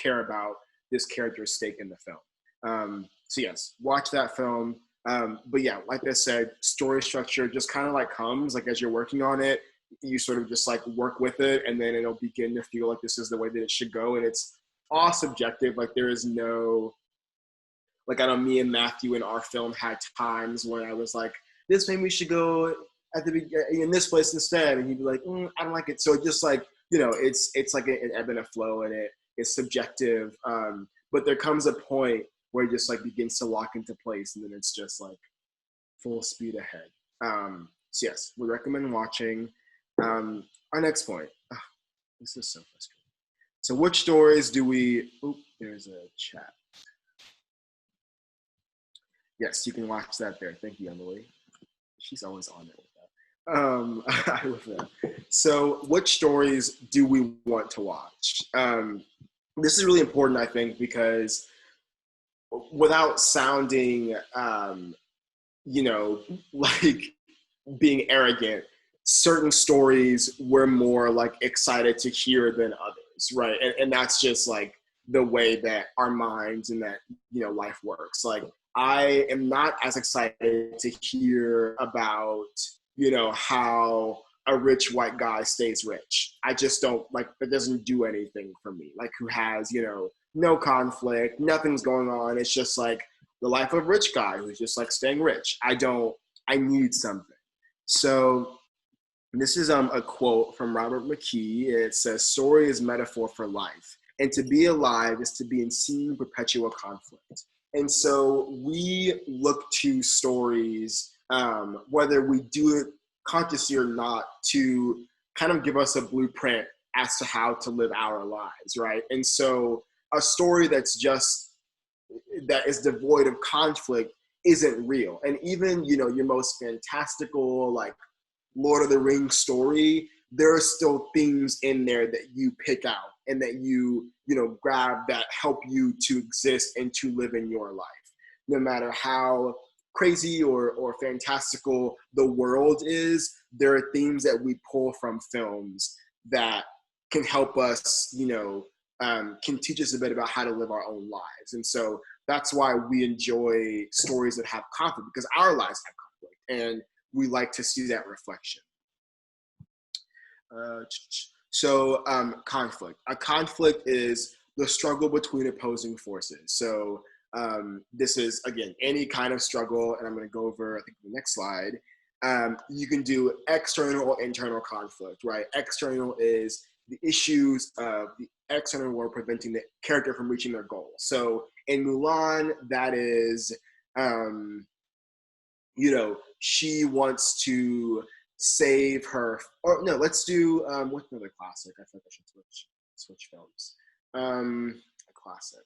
care about this character's stake in the film. So yes, watch that film. But yeah, like I said, story structure just kind of like comes like as you're working on it, you sort of just like work with it, and then it'll begin to feel like this is the way that it should go. And it's all subjective. Like there is no, like I know me and Matthew in our film had times when I was like, this maybe we should go at the in this place instead, and he'd be like, I don't like it. So just like, it's like an ebb and a flow, and it's subjective. But there comes a point where it just like begins to lock into place, and then it's just like full speed ahead. So yes, we recommend watching. Our next point. Oh, this is so frustrating. So which stories do we, there's a chat. Yes, you can watch that there. Thank you, Emily. She's always on it with that. I love that. So, what stories do we want to watch? This is really important, I think, because without sounding, like being arrogant, certain stories we're more like excited to hear than others, right? And that's just like the way that our minds and that life works. Like I am not as excited to hear about how a rich white guy stays rich. I just don't like, that doesn't do anything for me. Like who has no conflict, nothing's going on. It's just like the life of a rich guy who's just like staying rich. I need something. So this is a quote from Robert McKee. It says, "Story is metaphor for life, and to be alive is to be in seeming perpetual conflict." And so we look to stories, whether we do it consciously or not, to kind of give us a blueprint as to how to live our lives, right? And so a story that is devoid of conflict isn't real. And even, your most fantastical, like Lord of the Rings story, there are still themes in there that you pick out and that you grab that help you to exist and to live in your life. No matter how crazy or fantastical the world is, there are themes that we pull from films that can help us, can teach us a bit about how to live our own lives. And so that's why we enjoy stories that have conflict, because our lives have conflict and we like to see that reflection. Conflict. A conflict is the struggle between opposing forces. So this is, again, any kind of struggle, and I'm going to go over, I think, the next slide. You can do external or internal conflict, right? External is the issues of the external world preventing the character from reaching their goal. So in Mulan, that is, she wants to save her, or no, let's do, what's another classic? I think I should switch films. A classic.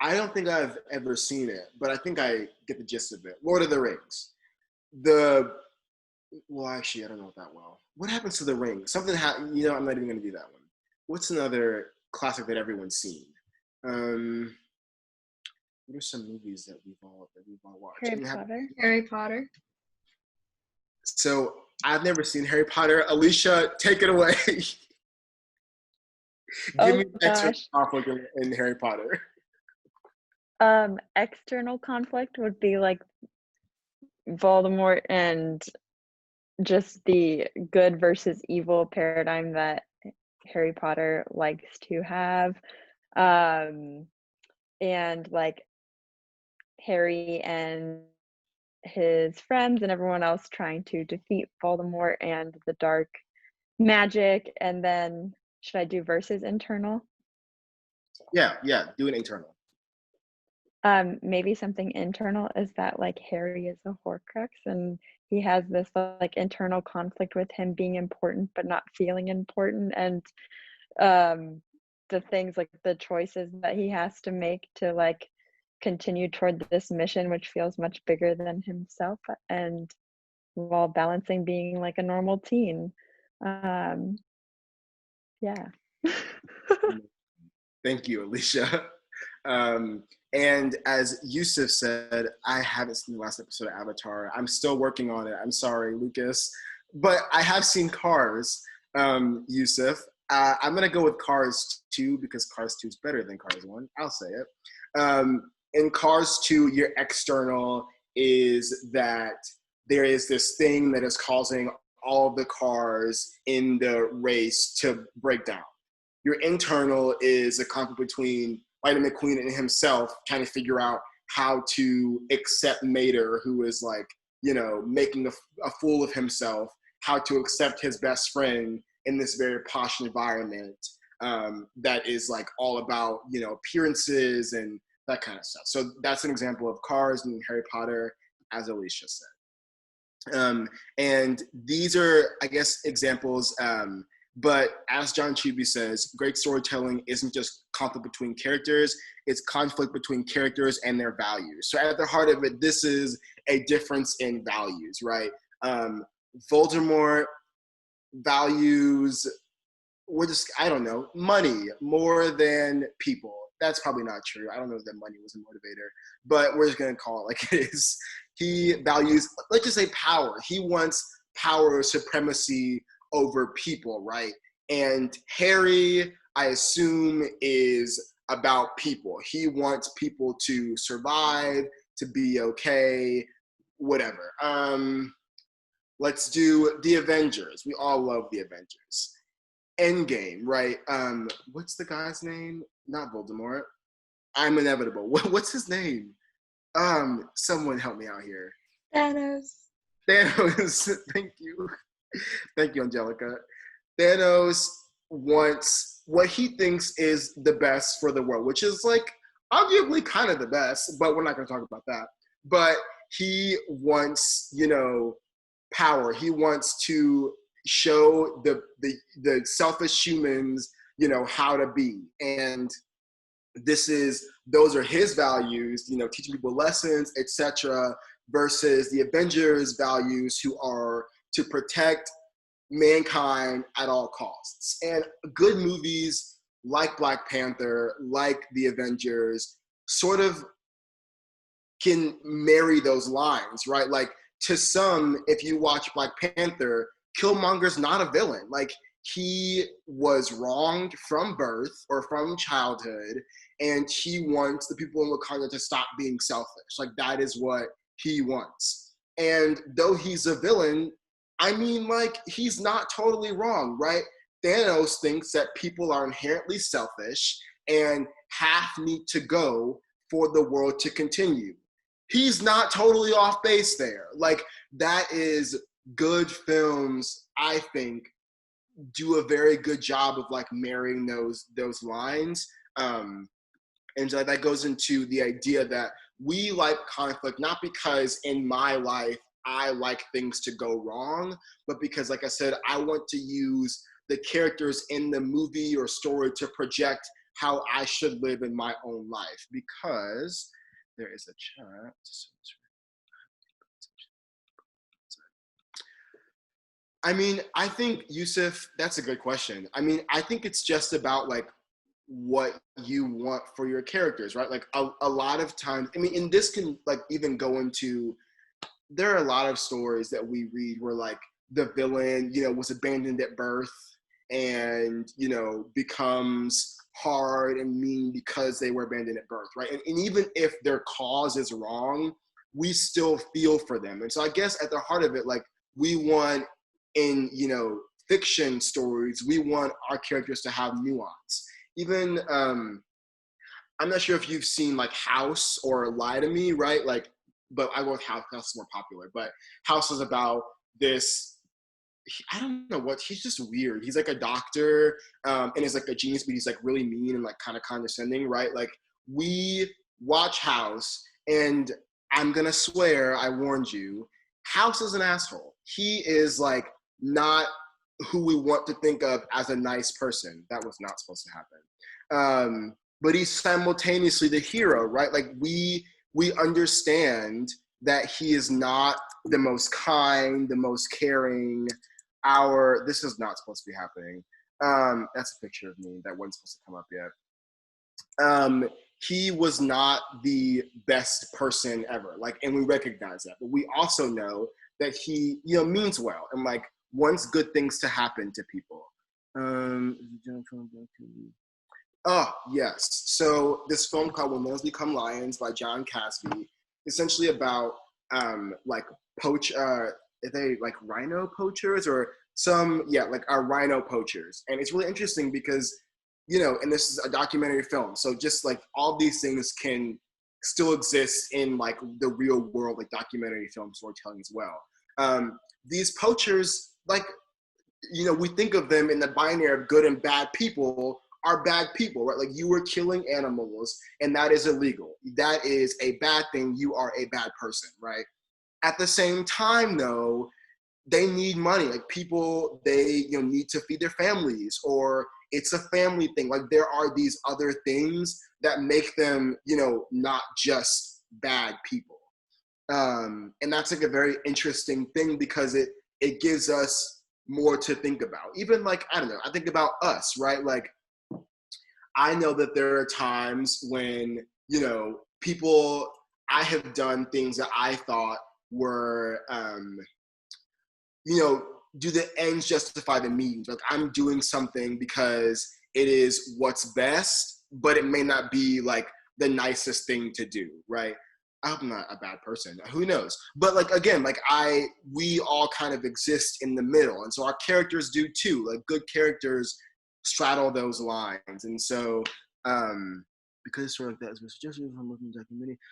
I don't think I've ever seen it, but I think I get the gist of it. Lord of the Rings. Well, actually, I don't know it that well. What happens to the ring? Something happened. I'm not even going to do that one. What's another classic that everyone's seen? What are some movies that we've all watched? Harry Potter. So I've never seen Harry Potter. Alicia, take it away. Give me extra conflict in Harry Potter. External conflict would be like Voldemort and just the good versus evil paradigm that Harry Potter likes to have. And like Harry and his friends and everyone else trying to defeat Voldemort and the dark magic. And then should I do versus internal? Yeah, do an internal. Maybe something internal is that like Harry is a Horcrux and he has this like internal conflict with him being important but not feeling important, and the things like the choices that he has to make to like continue toward this mission which feels much bigger than himself, and while balancing being like a normal teen. Yeah. Thank you, Alicia. And as Yusuf said, I haven't seen the last episode of Avatar. I'm still working on it. I'm sorry, Lucas. But I have seen Cars, Yusuf. I'm going to go with Cars 2 because Cars 2 is better than Cars 1. I'll say it. In Cars 2, your external is that there is this thing that is causing all the cars in the race to break down. Your internal is a conflict between Lightning McQueen and himself, trying to figure out how to accept Mater, who is like, making a fool of himself, how to accept his best friend in this very posh environment that is like all about, appearances and that kind of stuff. So that's an example of Cars and Harry Potter, as Alicia said. And these are, I guess, examples But as John Cheeby says, great storytelling isn't just conflict between characters, it's conflict between characters and their values. So at the heart of it, this is a difference in values, right? Voldemort values, I don't know, money more than people. That's probably not true. I don't know if that money was a motivator, but we're just gonna call it like it is. He values, let's just say, power. He wants power, supremacy over people, right? And Harry, I assume, is about people. He wants people to survive, to be okay, whatever. Let's do the Avengers. We all love the Avengers. Endgame, right? What's the guy's name? Not Voldemort. I'm inevitable. What's his name? Someone help me out here. Thanos. Thanos. Thank you. Thank you, Angelica. Thanos wants what he thinks is the best for the world, which is like arguably kind of the best, but we're not going to talk about that. But he wants, power. He wants to show the selfish humans, how to be. And those are his values, teaching people lessons, etc., versus the Avengers' values, who are to protect mankind at all costs. And good movies like Black Panther, like the Avengers, sort of can marry those lines, right? Like, to some, if you watch Black Panther, Killmonger's not a villain. Like, he was wronged from birth or from childhood, and he wants the people in Wakanda to stop being selfish. Like, that is what he wants. And though he's a villain, I mean, like, he's not totally wrong, right? Thanos thinks that people are inherently selfish and half need to go for the world to continue. He's not totally off base there. Like, that is good films, I think, do a very good job of like marrying those lines. And so that goes into the idea that we like conflict, not because in my life I like things to go wrong, but because, like I said, I want to use the characters in the movie or story to project how I should live in my own life. Because there is a chat. I mean, I think, Yusuf, that's a good question. I mean, I think it's just about like what you want for your characters, right? Like a lot of times, I mean, and this can like even go into, there are a lot of stories that we read where like the villain, was abandoned at birth and, becomes hard and mean because they were abandoned at birth, right? And even if their cause is wrong, we still feel for them. And so I guess at the heart of it, like, we want in, fiction stories, we want our characters to have nuance. Even, I'm not sure if you've seen like House or Lie to Me, right? Like, but I go with House. House is more popular. But House is about this, I don't know what, he's just weird. He's like a doctor, and he's like a genius, but he's like really mean and like kind of condescending, right? Like, we watch House, and I'm gonna swear, I warned you, House is an asshole. He is like not who we want to think of as a nice person. That was not supposed to happen. But he's simultaneously the hero, right? Like, we understand that he is not the most kind, the most caring. This is not supposed to be happening. That's a picture of me that wasn't supposed to come up yet. He was not the best person ever, like, and we recognize that. But we also know that he, means well and like wants good things to happen to people. Oh, yes. So this film called When Males Become Lions by John Casby, essentially about like are they like rhino poachers or rhino poachers. And it's really interesting because, and this is a documentary film. So just like all these things can still exist in like the real world, like documentary film storytelling as well. These poachers, like, we think of them in the binary of good and bad people, are bad people, right? Like, you were killing animals and that is illegal. That is a bad thing. You are a bad person, right? At the same time, though, they need money. Like people, they need to feed their families, or it's a family thing. Like there are these other things that make them, not just bad people. And that's like a very interesting thing because it gives us more to think about. Even like, I don't know, I think about us, right? Like I know that there are times when, I have done things that I thought were, do the ends justify the means? Like I'm doing something because it is what's best, but it may not be like the nicest thing to do, right? I'm not a bad person. Who knows? But like, again, like we all kind of exist in the middle. And so our characters do too. Like good characters straddle those lines. And so, because it's sort of like that, as a suggestion from looking at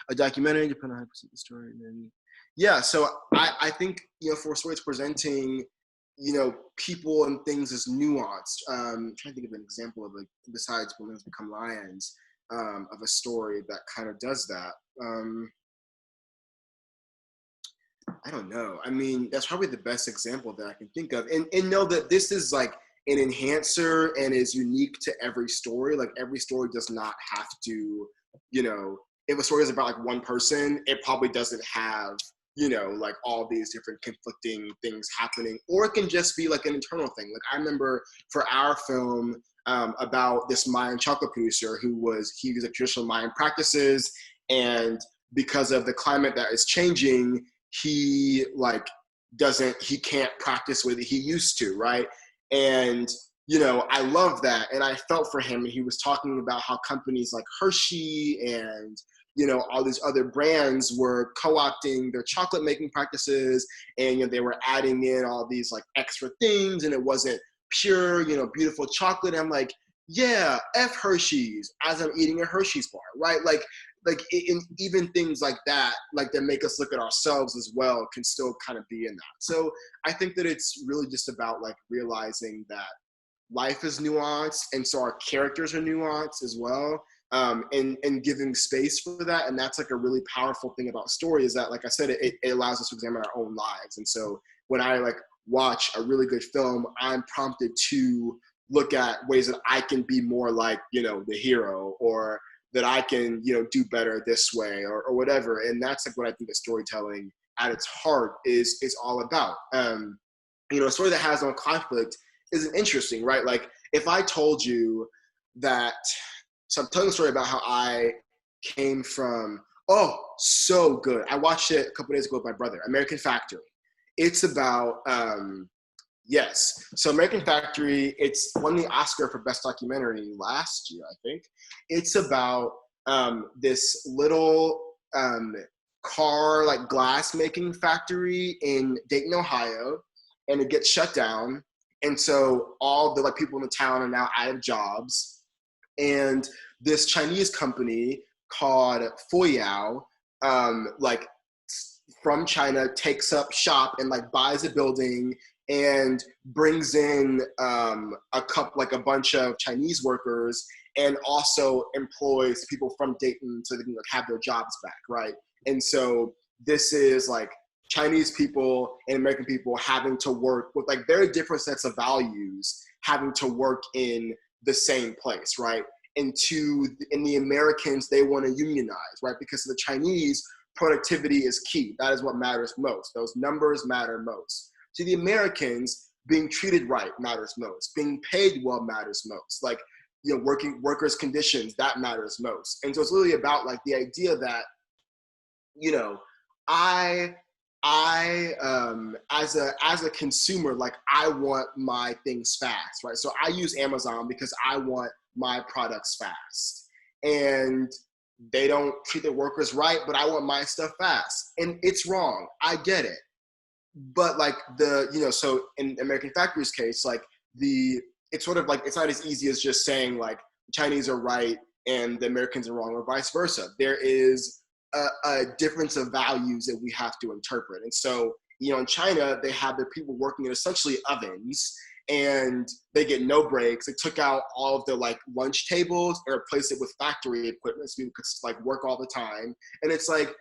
a documentary, depending on how to present the story. And then, yeah, so I think, for stories presenting, people and things as nuanced. I'm trying to think of an example of like, besides When Lions Become Lions, of a story that kind of does that. I don't know. I mean, that's probably the best example that I can think of. And know that this is like an enhancer and is unique to every story. Like every story does not have to, if a story is about like one person, it probably doesn't have, like all these different conflicting things happening, or it can just be like an internal thing. Like I remember for our film about this Mayan chocolate producer he was like traditional Mayan practices, and because of the climate that is changing, he can't practice with he used to, right? And I love that, and I felt for him. And he was talking about how companies like Hershey and all these other brands were co-opting their chocolate making practices, and they were adding in all these like extra things, and it wasn't pure, beautiful chocolate. And I'm like, yeah, F Hershey's, as I'm eating a Hershey's bar, right? Like even things like that make us look at ourselves as well, can still kind of be in that. So I think that it's really just about like realizing that life is nuanced, and so our characters are nuanced as well, and giving space for that. And that's like a really powerful thing about story, is that, like I said, it allows us to examine our own lives. And so when I like watch a really good film, I'm prompted to look at ways that I can be more like, the hero, or that I can, do better this way, or whatever. And that's like what I think that storytelling at its heart is all about. A story that has no conflict isn't interesting, right? Like if I told you that, so I'm telling a story about how I came from, so good. I watched it a couple days ago with my brother, American Factory. It's about, yes. So American Factory, it's won the Oscar for Best Documentary last year, I think. It's about this little car, like glass making factory in Dayton, Ohio, and it gets shut down. And so all the like people in the town are now out of jobs. And this Chinese company called Foyao, like from China, takes up shop and like buys a building and brings in a bunch of Chinese workers, and also employs people from Dayton so they can like have their jobs back, right? And so this is like Chinese people and American people having to work with like very different sets of values, having to work in the same place, right? And the Americans, they want to unionize, right? Because the Chinese, productivity is key. That is what matters most. Those numbers matter most. To the Americans, being treated right matters most. Being paid well matters most. Like, workers' conditions, that matters most. And so it's really about like the idea that, as a consumer, like I want my things fast, right? So I use Amazon because I want my products fast, and they don't treat their workers right, but I want my stuff fast, and it's wrong. I get it, but like so in American Factory's case, like it's sort of like it's not as easy as just saying like the Chinese are right and the Americans are wrong, or vice versa. There is a difference of values that we have to interpret. And so, in China, they have their people working in essentially ovens, and they get no breaks. They took out all of their like lunch tables and replaced it with factory equipment so people could like work all the time. And it's like,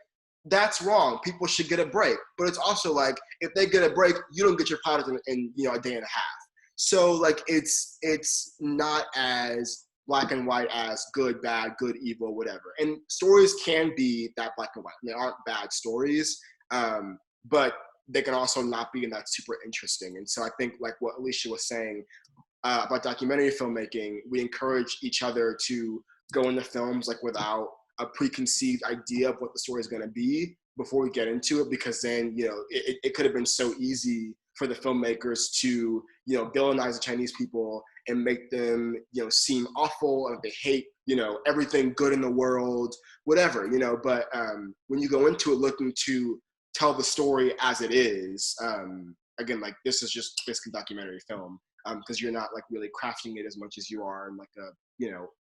that's wrong. People should get a break. But it's also like, if they get a break, you don't get your product in a day and a half. So like it's not as black and white as good, bad, good, evil, whatever. And stories can be that black and white. They aren't bad stories, but they can also not be, and that's super interesting. And so I think like what Alicia was saying about documentary filmmaking, we encourage each other to go into films like without a preconceived idea of what the story is going to be before we get into it, because then, it could have been so easy for the filmmakers to, villainize the Chinese people and make them, seem awful, and they hate, everything good in the world, whatever, but when you go into it looking to tell the story as it is, again, like this is just basically documentary film, because you're not like really crafting it as much as you are in like a,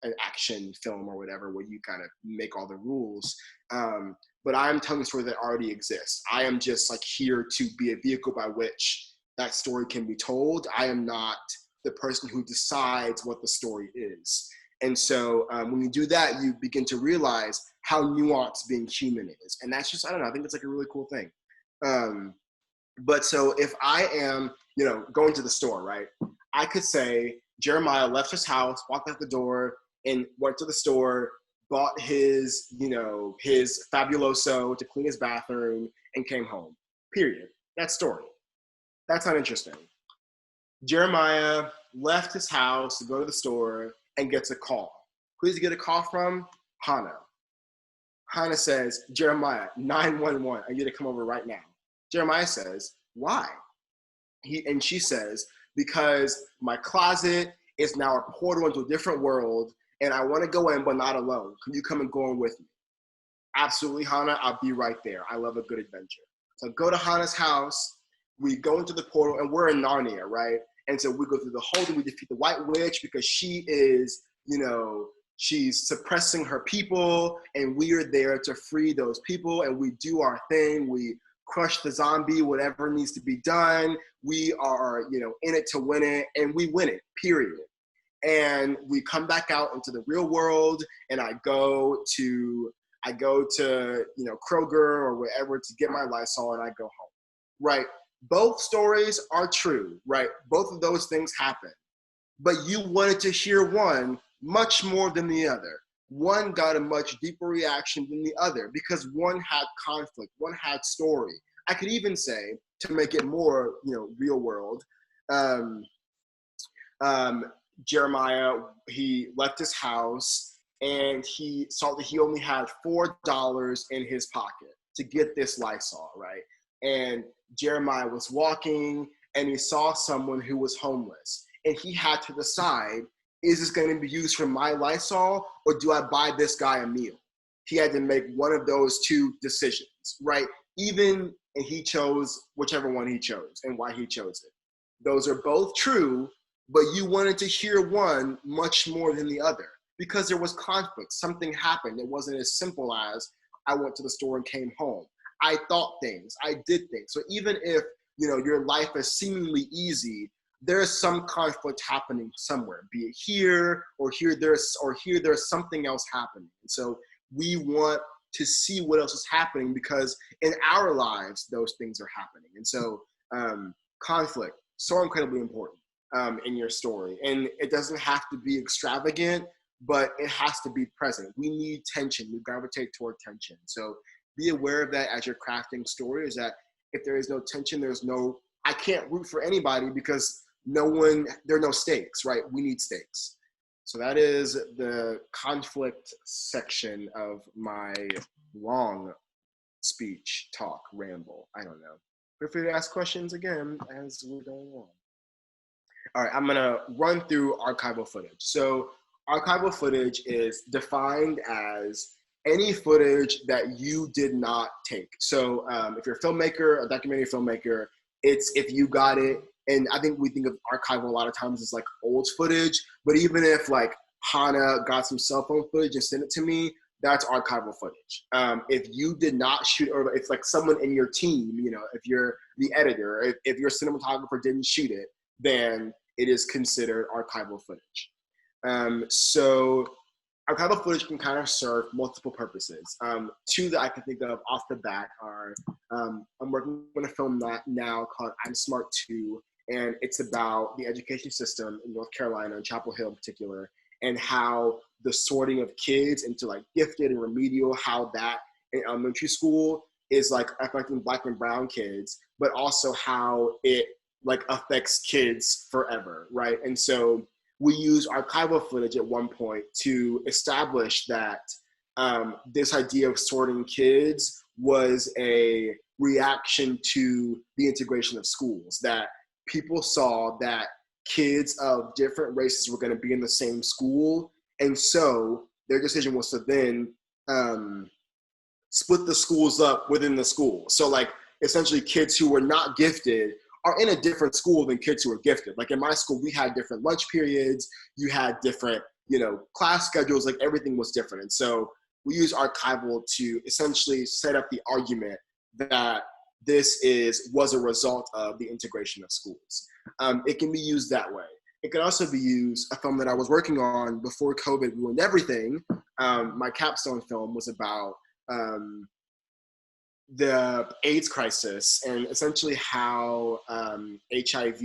an action film or whatever, where you kind of make all the rules. But I'm telling a story that already exists. I am just like here to be a vehicle by which that story can be told. I am not the person who decides what the story is. And so when you do that, you begin to realize how nuanced being human is. And that's just, I don't know, I think it's like a really cool thing. But so if I am, going to the store, right? I could say Jeremiah left his house, walked out the door, and went to the store, bought his, his Fabuloso to clean his bathroom, and came home. Period. That story. That's not interesting. Jeremiah left his house to go to the store and gets a call. Who does he get a call from? Hannah. Hannah says, Jeremiah, 911, I need to come over right now. Jeremiah says, why? She says, because my closet is now a portal into a different world, and I want to go in, but not alone. Can you come and go in with me? Absolutely, Hannah, I'll be right there. I love a good adventure. So I go to Hannah's house, we go into the portal, and we're in Narnia, right? And so we go through the whole thing, we defeat the White Witch because she is, she's suppressing her people, and we are there to free those people, and we do our thing. We crush the zombie, whatever needs to be done. We are, in it to win it, and we win it, period. And we come back out into the real world, and I go to Kroger or wherever to get my Lysol, and I go home, right? Both stories are true, right? Both of those things happen. But you wanted to hear one much more than the other. One got a much deeper reaction than the other because one had conflict, one had story. I could even say, to make it more, real world, Jeremiah, he left his house and he saw that he only had $4 in his pocket to get this Lysol, right? And Jeremiah was walking and he saw someone who was homeless, and he had to decide, is this going to be used for my Lysol, or do I buy this guy a meal? He had to make one of those two decisions, right? And he chose whichever one he chose and why he chose it. Those are both true, but you wanted to hear one much more than the other because there was conflict. Something happened. It wasn't as simple as I went to the store and came home. I thought things, I did things. So even if, your life is seemingly easy, there's some conflict happening somewhere, be it here or here there's something else happening. And so we want to see what else is happening because in our lives, those things are happening. And so conflict, so incredibly important in your story. And it doesn't have to be extravagant, but it has to be present. We need tension. We gravitate toward tension. So be aware of that as you're crafting stories, that if there is no tension, I can't root for anybody because there are no stakes, right? We need stakes. So that is the conflict section of my long speech, talk, ramble. I don't know. Feel free to ask questions again as we're going on. All right, I'm gonna run through archival footage. So archival footage is defined as any footage that you did not take. So if you're a filmmaker, a documentary filmmaker, it's if you got it. And I think we think of archival a lot of times as like old footage, but even if like Hannah got some cell phone footage and sent it to me, that's archival footage. If you did not shoot, or it's like someone in your team, if you're the editor, if your cinematographer didn't shoot it, then it is considered archival footage. So archival footage can kind of serve multiple purposes. Two that I can think of off the bat are, I'm working on a film now called I'm Smart 2, and it's about the education system in North Carolina, and Chapel Hill in particular, and how the sorting of kids into like gifted and remedial, how that in elementary school is like affecting Black and brown kids, but also how it like affects kids forever, right? And so we use archival footage at one point to establish that this idea of sorting kids was a reaction to the integration of schools, that people saw that kids of different races were going to be in the same school. And so their decision was to then split the schools up within the school. So like essentially kids who were not gifted are in a different school than kids who are gifted. Like in my school, we had different lunch periods, you had different, class schedules, like everything was different. And so we use archival to essentially set up the argument that this was a result of the integration of schools. It can be used that way. It can also be used, a film that I was working on before COVID ruined everything. My capstone film was about the AIDS crisis and essentially how HIV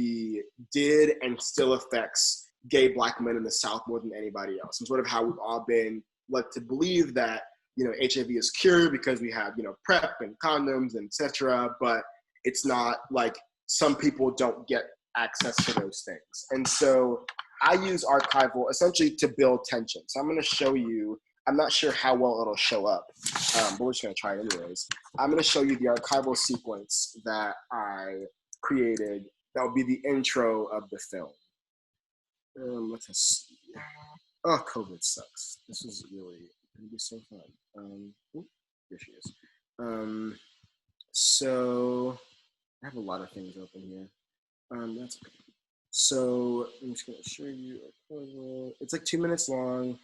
did and still affects gay Black men in the South more than anybody else. And sort of how we've all been led to believe that, HIV is cured because we have, PrEP and condoms and et cetera, but it's not like some people don't get access to those things. And so I use archival essentially to build tension. So I'm going to show you, I'm not sure how well it'll show up, but we're just going to try it anyways. I'm going to show you the archival sequence that I created. That will be the intro of the film. Let's see. Oh, COVID sucks. This is really going to be so fun. Here she is. So I have a lot of things open here. That's okay. So I'm just going to show you archival. It's like 2 minutes long.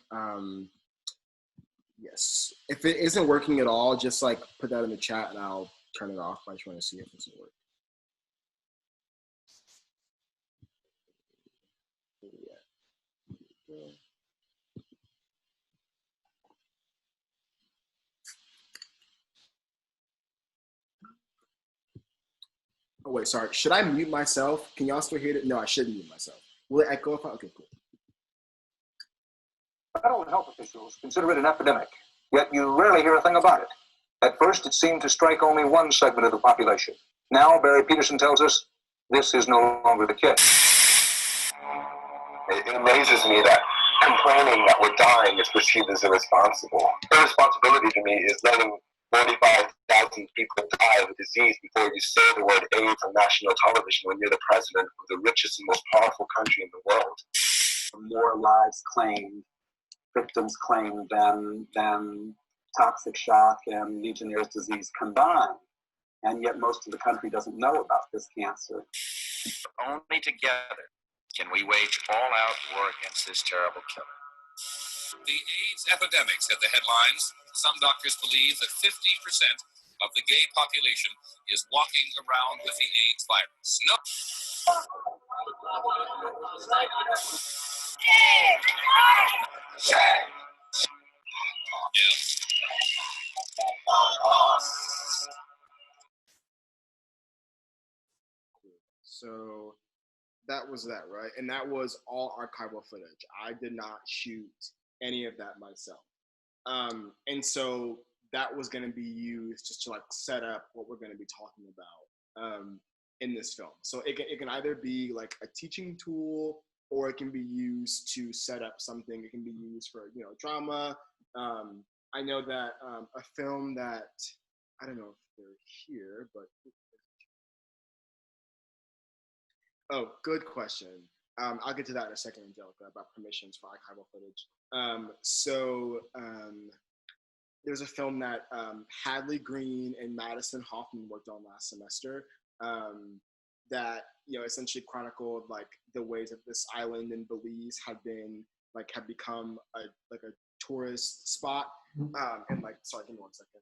Yes. If it isn't working at all, just like put that in the chat and I'll turn it off. I just want to see if this will work. Yeah. Oh wait, sorry. Should I mute myself? Can y'all still hear it? No, I shouldn't mute myself. Will it echo if I? Okay, cool. Federal health officials consider it an epidemic, yet you rarely hear a thing about it. At first, it seemed to strike only one segment of the population. Now, Barry Peterson tells us this is no longer the case. It amazes me that complaining that we're dying is perceived as irresponsible. Irresponsibility to me is letting 45,000 people die of a disease before you say the word AIDS on national television when you're the president of the richest and most powerful country in the world. More lives claimed, victims claimed than toxic shock and Legionnaire's disease combined. And yet most of the country doesn't know about this cancer. Only together can we wage all-out war against this terrible killer. The AIDS epidemic set the headlines. Some doctors believe that 50% of the gay population is walking around with the AIDS virus. No. So that was that, right? And that was all archival footage. I did not shoot any of that myself. And so that was going to be used just to like set up what we're going to be talking about in this film. So it can either be like a teaching tool, or it can be used to set up something. It can be used for, drama. I know that a film that, I don't know if they're here, but oh, good question. I'll get to that in a second, Angelica, about permissions for archival footage. There's a film that Hadley Green and Madison Hoffman worked on last semester that essentially chronicled like the ways that this island in Belize had become a tourist spot. And like, sorry, give me 1 second.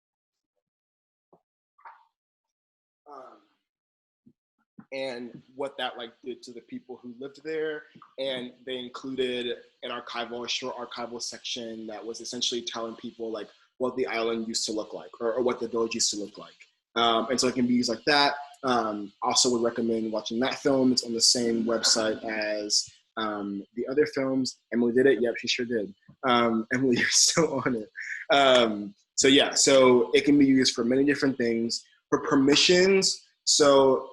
and what that like did to the people who lived there. And they included a short archival section that was essentially telling people like what the island used to look like, or what the village used to look like. And so it can be used like that. Also would recommend watching that film. It's on the same website as the other films. Emily did it. Yep, she sure did. Emily, you're still on it. So yeah, so it can be used for many different things. For permissions, so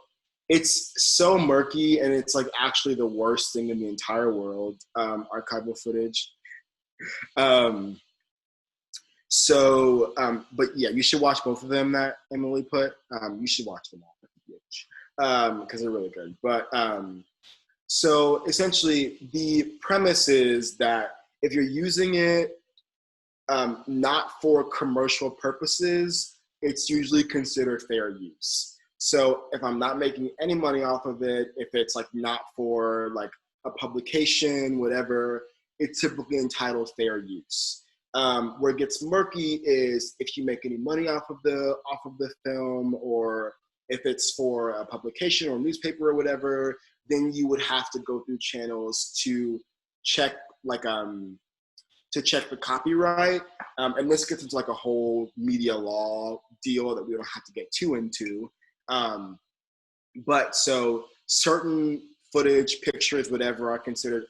it's so murky, and it's like actually the worst thing in the entire world, archival footage. But yeah, you should watch both of them that Emily put. You should watch them all, because they're really good. But so essentially, the premise is that if you're using it not for commercial purposes, it's usually considered fair use. So if I'm not making any money off of it, if it's like not for like a publication, whatever, it's typically entitled fair use. Where it gets murky is if you make any money off of the film, or if it's for a publication or newspaper or whatever, then you would have to go through channels to check the copyright. And this gets into like a whole media law deal that we don't have to get too into. But so certain footage, pictures, whatever, are considered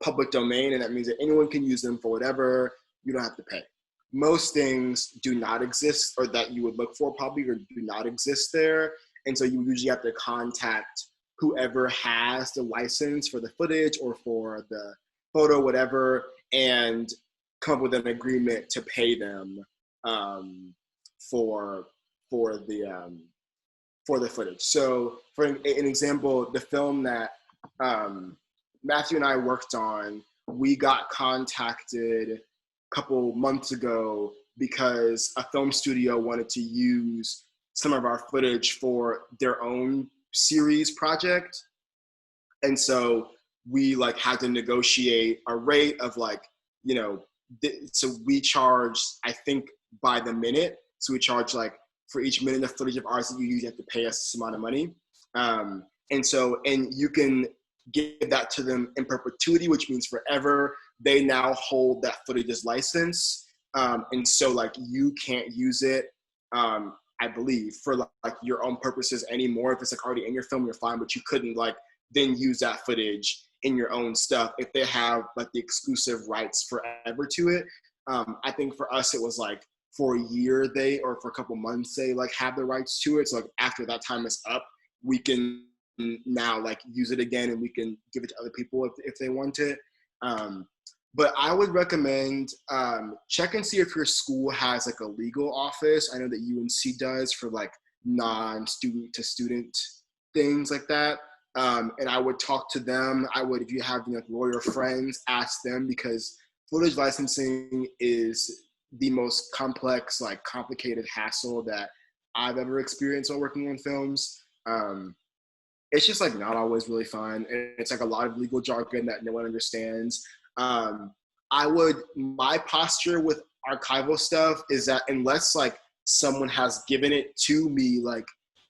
public domain, and that means that anyone can use them for whatever. You don't have to pay. Most things do not exist, or that you would look for probably, or do not exist there. And so you usually have to contact whoever has the license for the footage or for the photo, whatever, and come up with an agreement to pay them for the footage. So for an example, the film that Matthew and I worked on, we got contacted a couple months ago because a film studio wanted to use some of our footage for their own series project. And so we like had to negotiate a rate of like, so we charge, I think, by the minute. So we charge like for each minute of footage of ours that you use, you have to pay us this amount of money. And you can give that to them in perpetuity, which means forever. They now hold that footage as license. And so like you can't use it, I believe, for like your own purposes anymore. If it's like already in your film, you're fine, but you couldn't like then use that footage in your own stuff if they have like the exclusive rights forever to it. I think for us, it was like for a year or for a couple months, they like have the rights to it. So like after that time is up, we can now like use it again, and we can give it to other people if they want it. But I would recommend check and see if your school has like a legal office. I know that UNC does for like non-student to student things like that. And I would talk to them. If you have lawyer friends, ask them, because footage licensing is the most complex, like complicated hassle that I've ever experienced while working on films. It's just like not always really fun. And it's like a lot of legal jargon that no one understands. My posture with archival stuff is that unless like someone has given it to me, like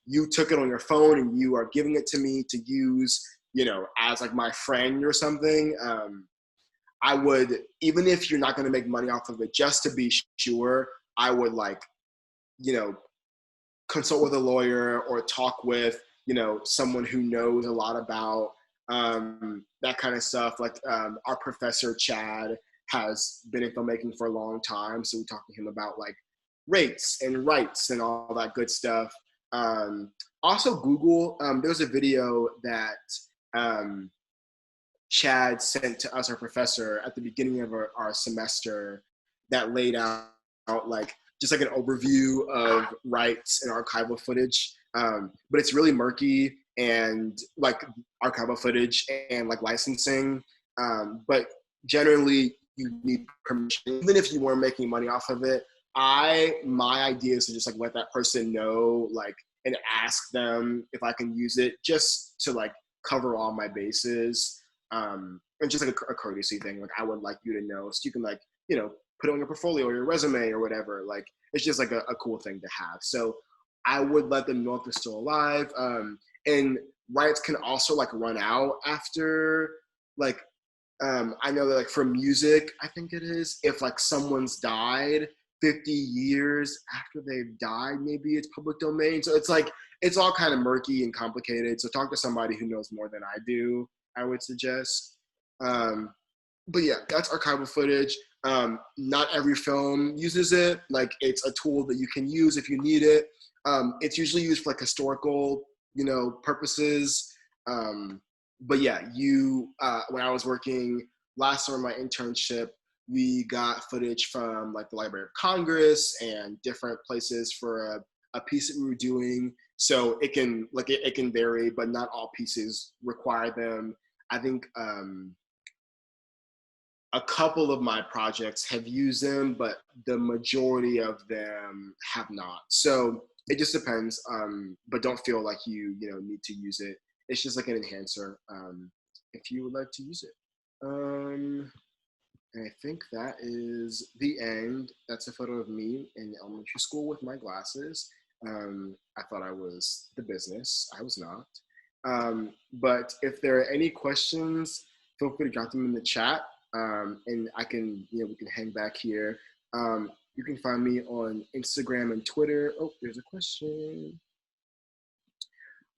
you took it on your phone and you are giving it to me to use, as like my friend or something, I would, even if you're not going to make money off of it, just to be sure, I would like, consult with a lawyer or talk with, someone who knows a lot about that kind of stuff. Like our professor, Chad, has been in filmmaking for a long time. So we talked to him about like rates and rights and all that good stuff. Also Google, there's a video that Chad sent to us, our professor, at the beginning of our semester, that laid out like just like an overview of rights and archival footage. But it's really murky, and like archival footage and like licensing. But generally you need permission, even if you weren't making money off of it. My idea is to just like let that person know, like, and ask them if I can use it, just to like cover all my bases. And just like a courtesy thing. Like I would like you to know, so you can like, put it on your portfolio or your resume or whatever. Like it's just like a cool thing to have. So I would let them know if they're still alive. And rights can also like run out after like, I know that like for music, I think it is, if like someone's died 50 years after they've died, maybe it's public domain. So it's like, it's all kind of murky and complicated. So talk to somebody who knows more than I do, I would suggest. But yeah, that's archival footage. Not every film uses it. Like it's a tool that you can use if you need it. It's usually used for like historical, purposes. But yeah, when I was working last summer, my internship, we got footage from like the Library of Congress and different places for a piece that we were doing. So it can it can vary, but not all pieces require them. I think a couple of my projects have used them, but the majority of them have not. So it just depends. But don't feel like you need to use it. It's just like an enhancer if you would like to use it. And I think that is the end. That's a photo of me in elementary school with my glasses. I thought I was the business. I was not. But if there are any questions, feel free to drop them in the chat. And I can, we can hang back here. You can find me on Instagram and Twitter. Oh, there's a question.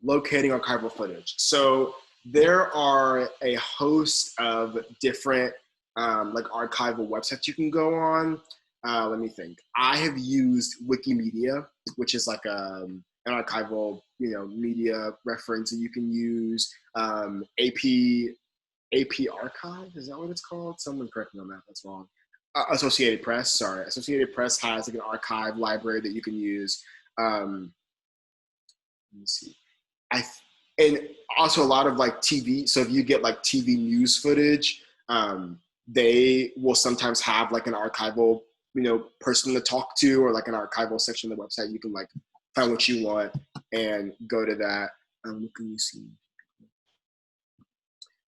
Locating archival footage. So there are a host of different like archival websites you can go on. Let me think. I have used Wikimedia, which is like an archival, media reference that you can use. AP Archive, is that what it's called? Someone correct me on that, that's wrong. Associated Press, sorry. Associated Press has like an archive library that you can use. Let me see. And also a lot of like TV, so if you get like TV news footage, they will sometimes have like an archival, person to talk to, or like an archival section of the website. You can like find what you want and go to that. What can you see?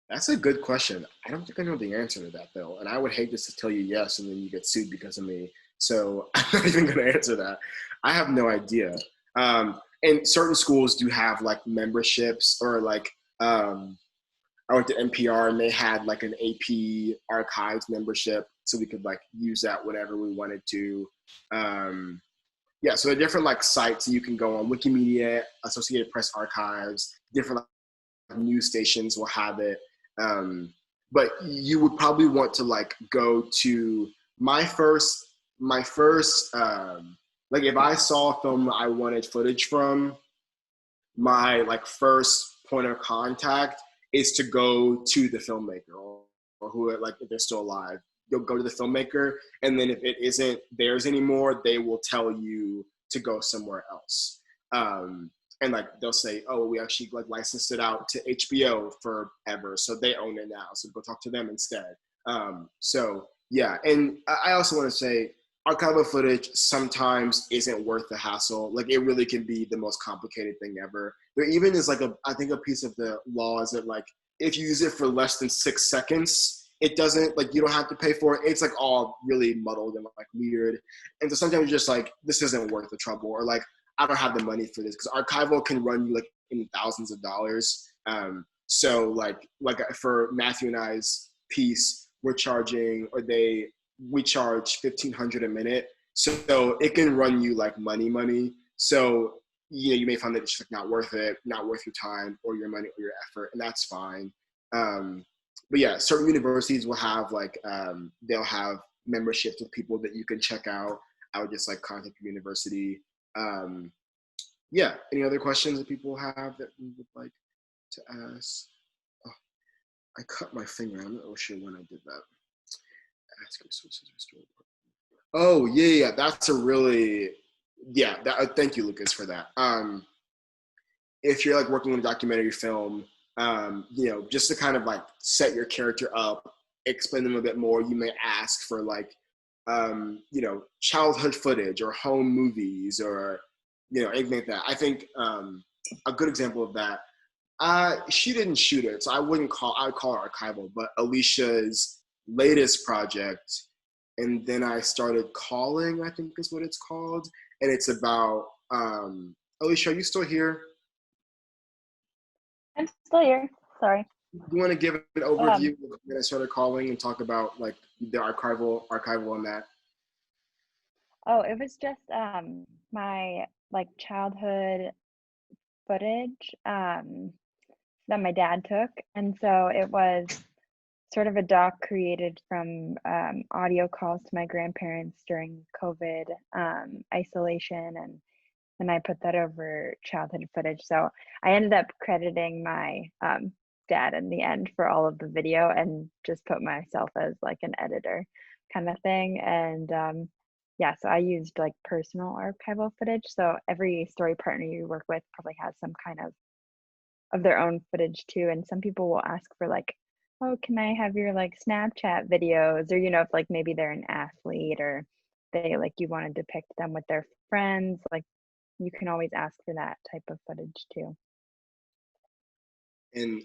That's a good question. I don't think I know the answer to that though. And I would hate just to tell you yes and then you get sued because of me. So I'm not even gonna answer that. I have no idea. And certain schools do have like memberships, or like, I went to NPR and they had like an AP Archives membership, so we could like use that whenever we wanted to. Yeah, so there are different like sites that you can go on. Wikimedia, Associated Press Archives, different like, news stations will have it. But you would probably want to like go to my first, like if I saw a film that I wanted footage from, my like first point of contact is to go to the filmmaker or who, like if they're still alive, you'll go to the filmmaker. And then if it isn't theirs anymore, they will tell you to go somewhere else. And like they'll say, oh, we actually like licensed it out to HBO forever, so they own it now, so go talk to them instead. So yeah, and I also want to say archival footage sometimes isn't worth the hassle. Like it really can be the most complicated thing ever. There even is like I think a piece of the law is that like if you use it for less than 6 seconds, it doesn't, like you don't have to pay for it. It's like all really muddled and like weird. And so sometimes you're just like, this isn't worth the trouble, or like, I don't have the money for this, because archival can run you like in thousands of dollars. So like for Matthew and I's piece, we charge $1,500 a minute. So it can run you like money. So you may find that it's just like not worth it, not worth your time or your money or your effort, and that's fine. But yeah, certain universities will have like they'll have memberships with people that you can check out. I would just like contact the university. Yeah, any other questions that people have that we would like to ask? Oh, I cut my finger. I'm not sure when I did that. Ask resources restore. Oh yeah, that's a really thank you, Lucas, for that. If you're like working on a documentary film, just to kind of like set your character up, explain them a bit more, you may ask for like childhood footage or home movies or anything like that. I think a good example of that, she didn't shoot it, so I would call it archival, but Alicia's latest project, and then I started calling, I think is what it's called, and it's about Alicia, are you still here? I'm still here. Sorry. You want to give an overview of Minnesota Calling and talk about like the archival on that? Oh, it was just my like childhood footage that my dad took, and so it was sort of a doc created from audio calls to my grandparents during COVID isolation, and then I put that over childhood footage. So I ended up crediting my dad in the end for all of the video, and just put myself as like an editor kind of thing. And yeah, so I used like personal archival footage. So every story partner you work with probably has some kind of their own footage too. And some people will ask for like, oh, can I have your like Snapchat videos? Or, you know, if like maybe they're an athlete or they like you want to depict them with their friends, like you can always ask for that type of footage too. And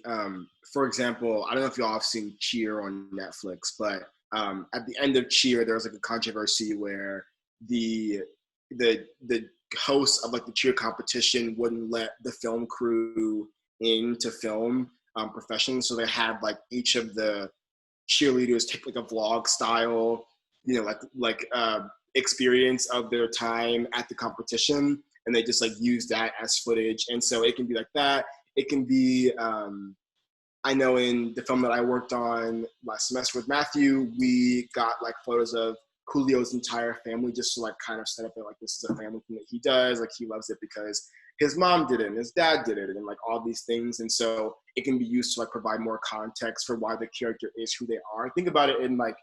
for example, I don't know if y'all have seen Cheer on Netflix, but at the end of Cheer, there was like a controversy where the host of like the cheer competition wouldn't let the film crew in to film professions, so they had like each of the cheerleaders take like a vlog style, you know, like experience of their time at the competition, and they just like use that as footage. And so it can be like that. It can be, I know in the film that I worked on last semester with Matthew, we got like photos of Julio's entire family just to like kind of set up that like this is a family thing that he does. Like he loves it because his mom did it and his dad did it and like all these things. And so it can be used to like provide more context for why the character is who they are. Think about it in like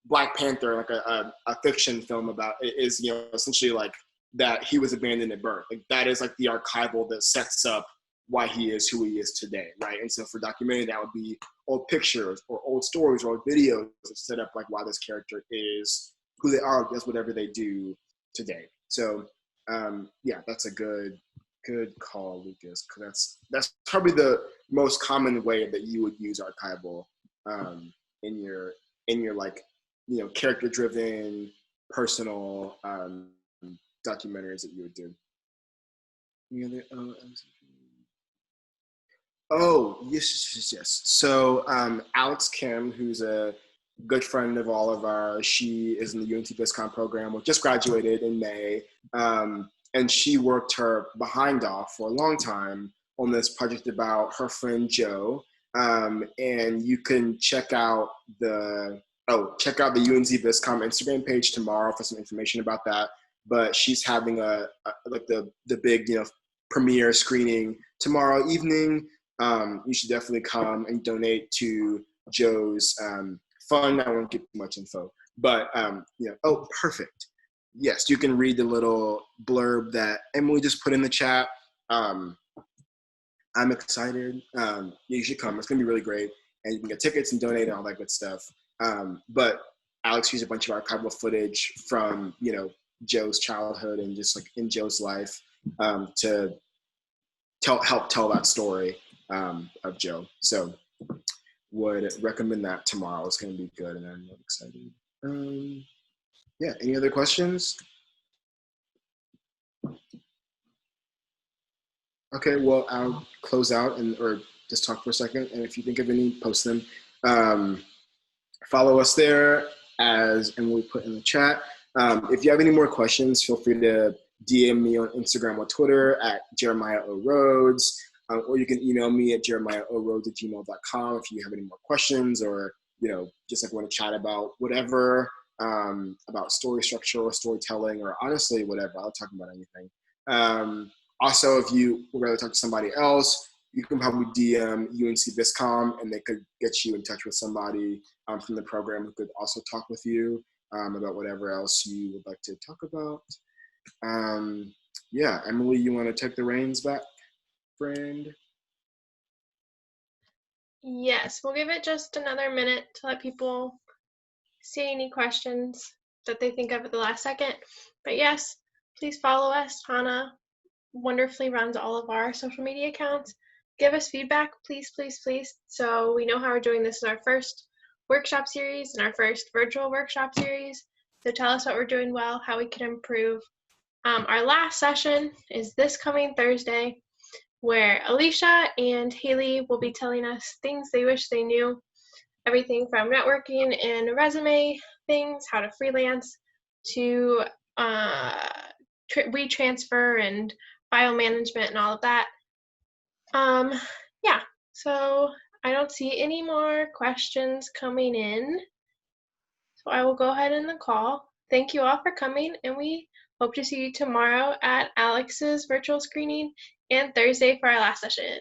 Black Panther, like a fiction film about it is, you know, essentially like that he was abandoned at birth. Like that is like the archival that sets up why he is who he is today, right? And so for documentary, that would be old pictures or old stories or old videos that set up like why this character is who they are, does whatever they do today. So yeah, that's a good call, Lucas, because that's probably the most common way that you would use archival in your like, you know, character driven personal documentaries that you would do. Any other Oh, yes. So Alex Kim, who's a good friend of all of ours, she is in the UNC BizCom program, we just graduated in May, and she worked her behind off for a long time on this project about her friend Joe, and you can check out the UNC BizCom Instagram page tomorrow for some information about that. But she's having like the big, you know, premiere screening tomorrow evening. You should definitely come and donate to Joe's fund. I won't give too much info, but you know, oh, perfect. Yes, you can read the little blurb that Emily just put in the chat. I'm excited. You should come. It's gonna be really great, and you can get tickets and donate and all that good stuff. But Alex used a bunch of archival footage from, you know, Joe's childhood and just like in Joe's life to help tell that story of Joe. So would recommend that tomorrow. It's going to be good, and I'm really excited. Yeah, any other questions? Okay, well, I'll close out or just talk for a second, and if you think of any, post them. Follow us there, as Emily put in the chat. If you have any more questions, feel free to DM me on Instagram or Twitter at Jeremiah O. Rhodes, or you can email me at jeremiahrhodes@gmail.com if you have any more questions, or, you know, just like want to chat about whatever, about story structure or storytelling, or honestly, whatever. I'll talk about anything. Also, if you would rather talk to somebody else, you can probably DM UNC BizCom, and they could get you in touch with somebody from the program who could also talk with you about whatever else you would like to talk about. Yeah, Emily, you want to take the reins back, friend? Yes, we'll give it just another minute to let people see any questions that they think of at the last second. But yes, please follow us. Hannah wonderfully runs all of our social media accounts. Give us feedback, please, please, please, so we know how we're doing. This is our first workshop series and our first virtual workshop series. So tell us what we're doing well, how we can improve. Our last session is this coming Thursday. where Alicia and Haley will be telling us things they wish they knew, everything from networking and resume things, how to freelance, to WeTransfer and file management and all of that. Yeah, so I don't see any more questions coming in. So I will go ahead and end the call. Thank you all for coming, and we hope to see you tomorrow at Alex's virtual screening and Thursday for our last session.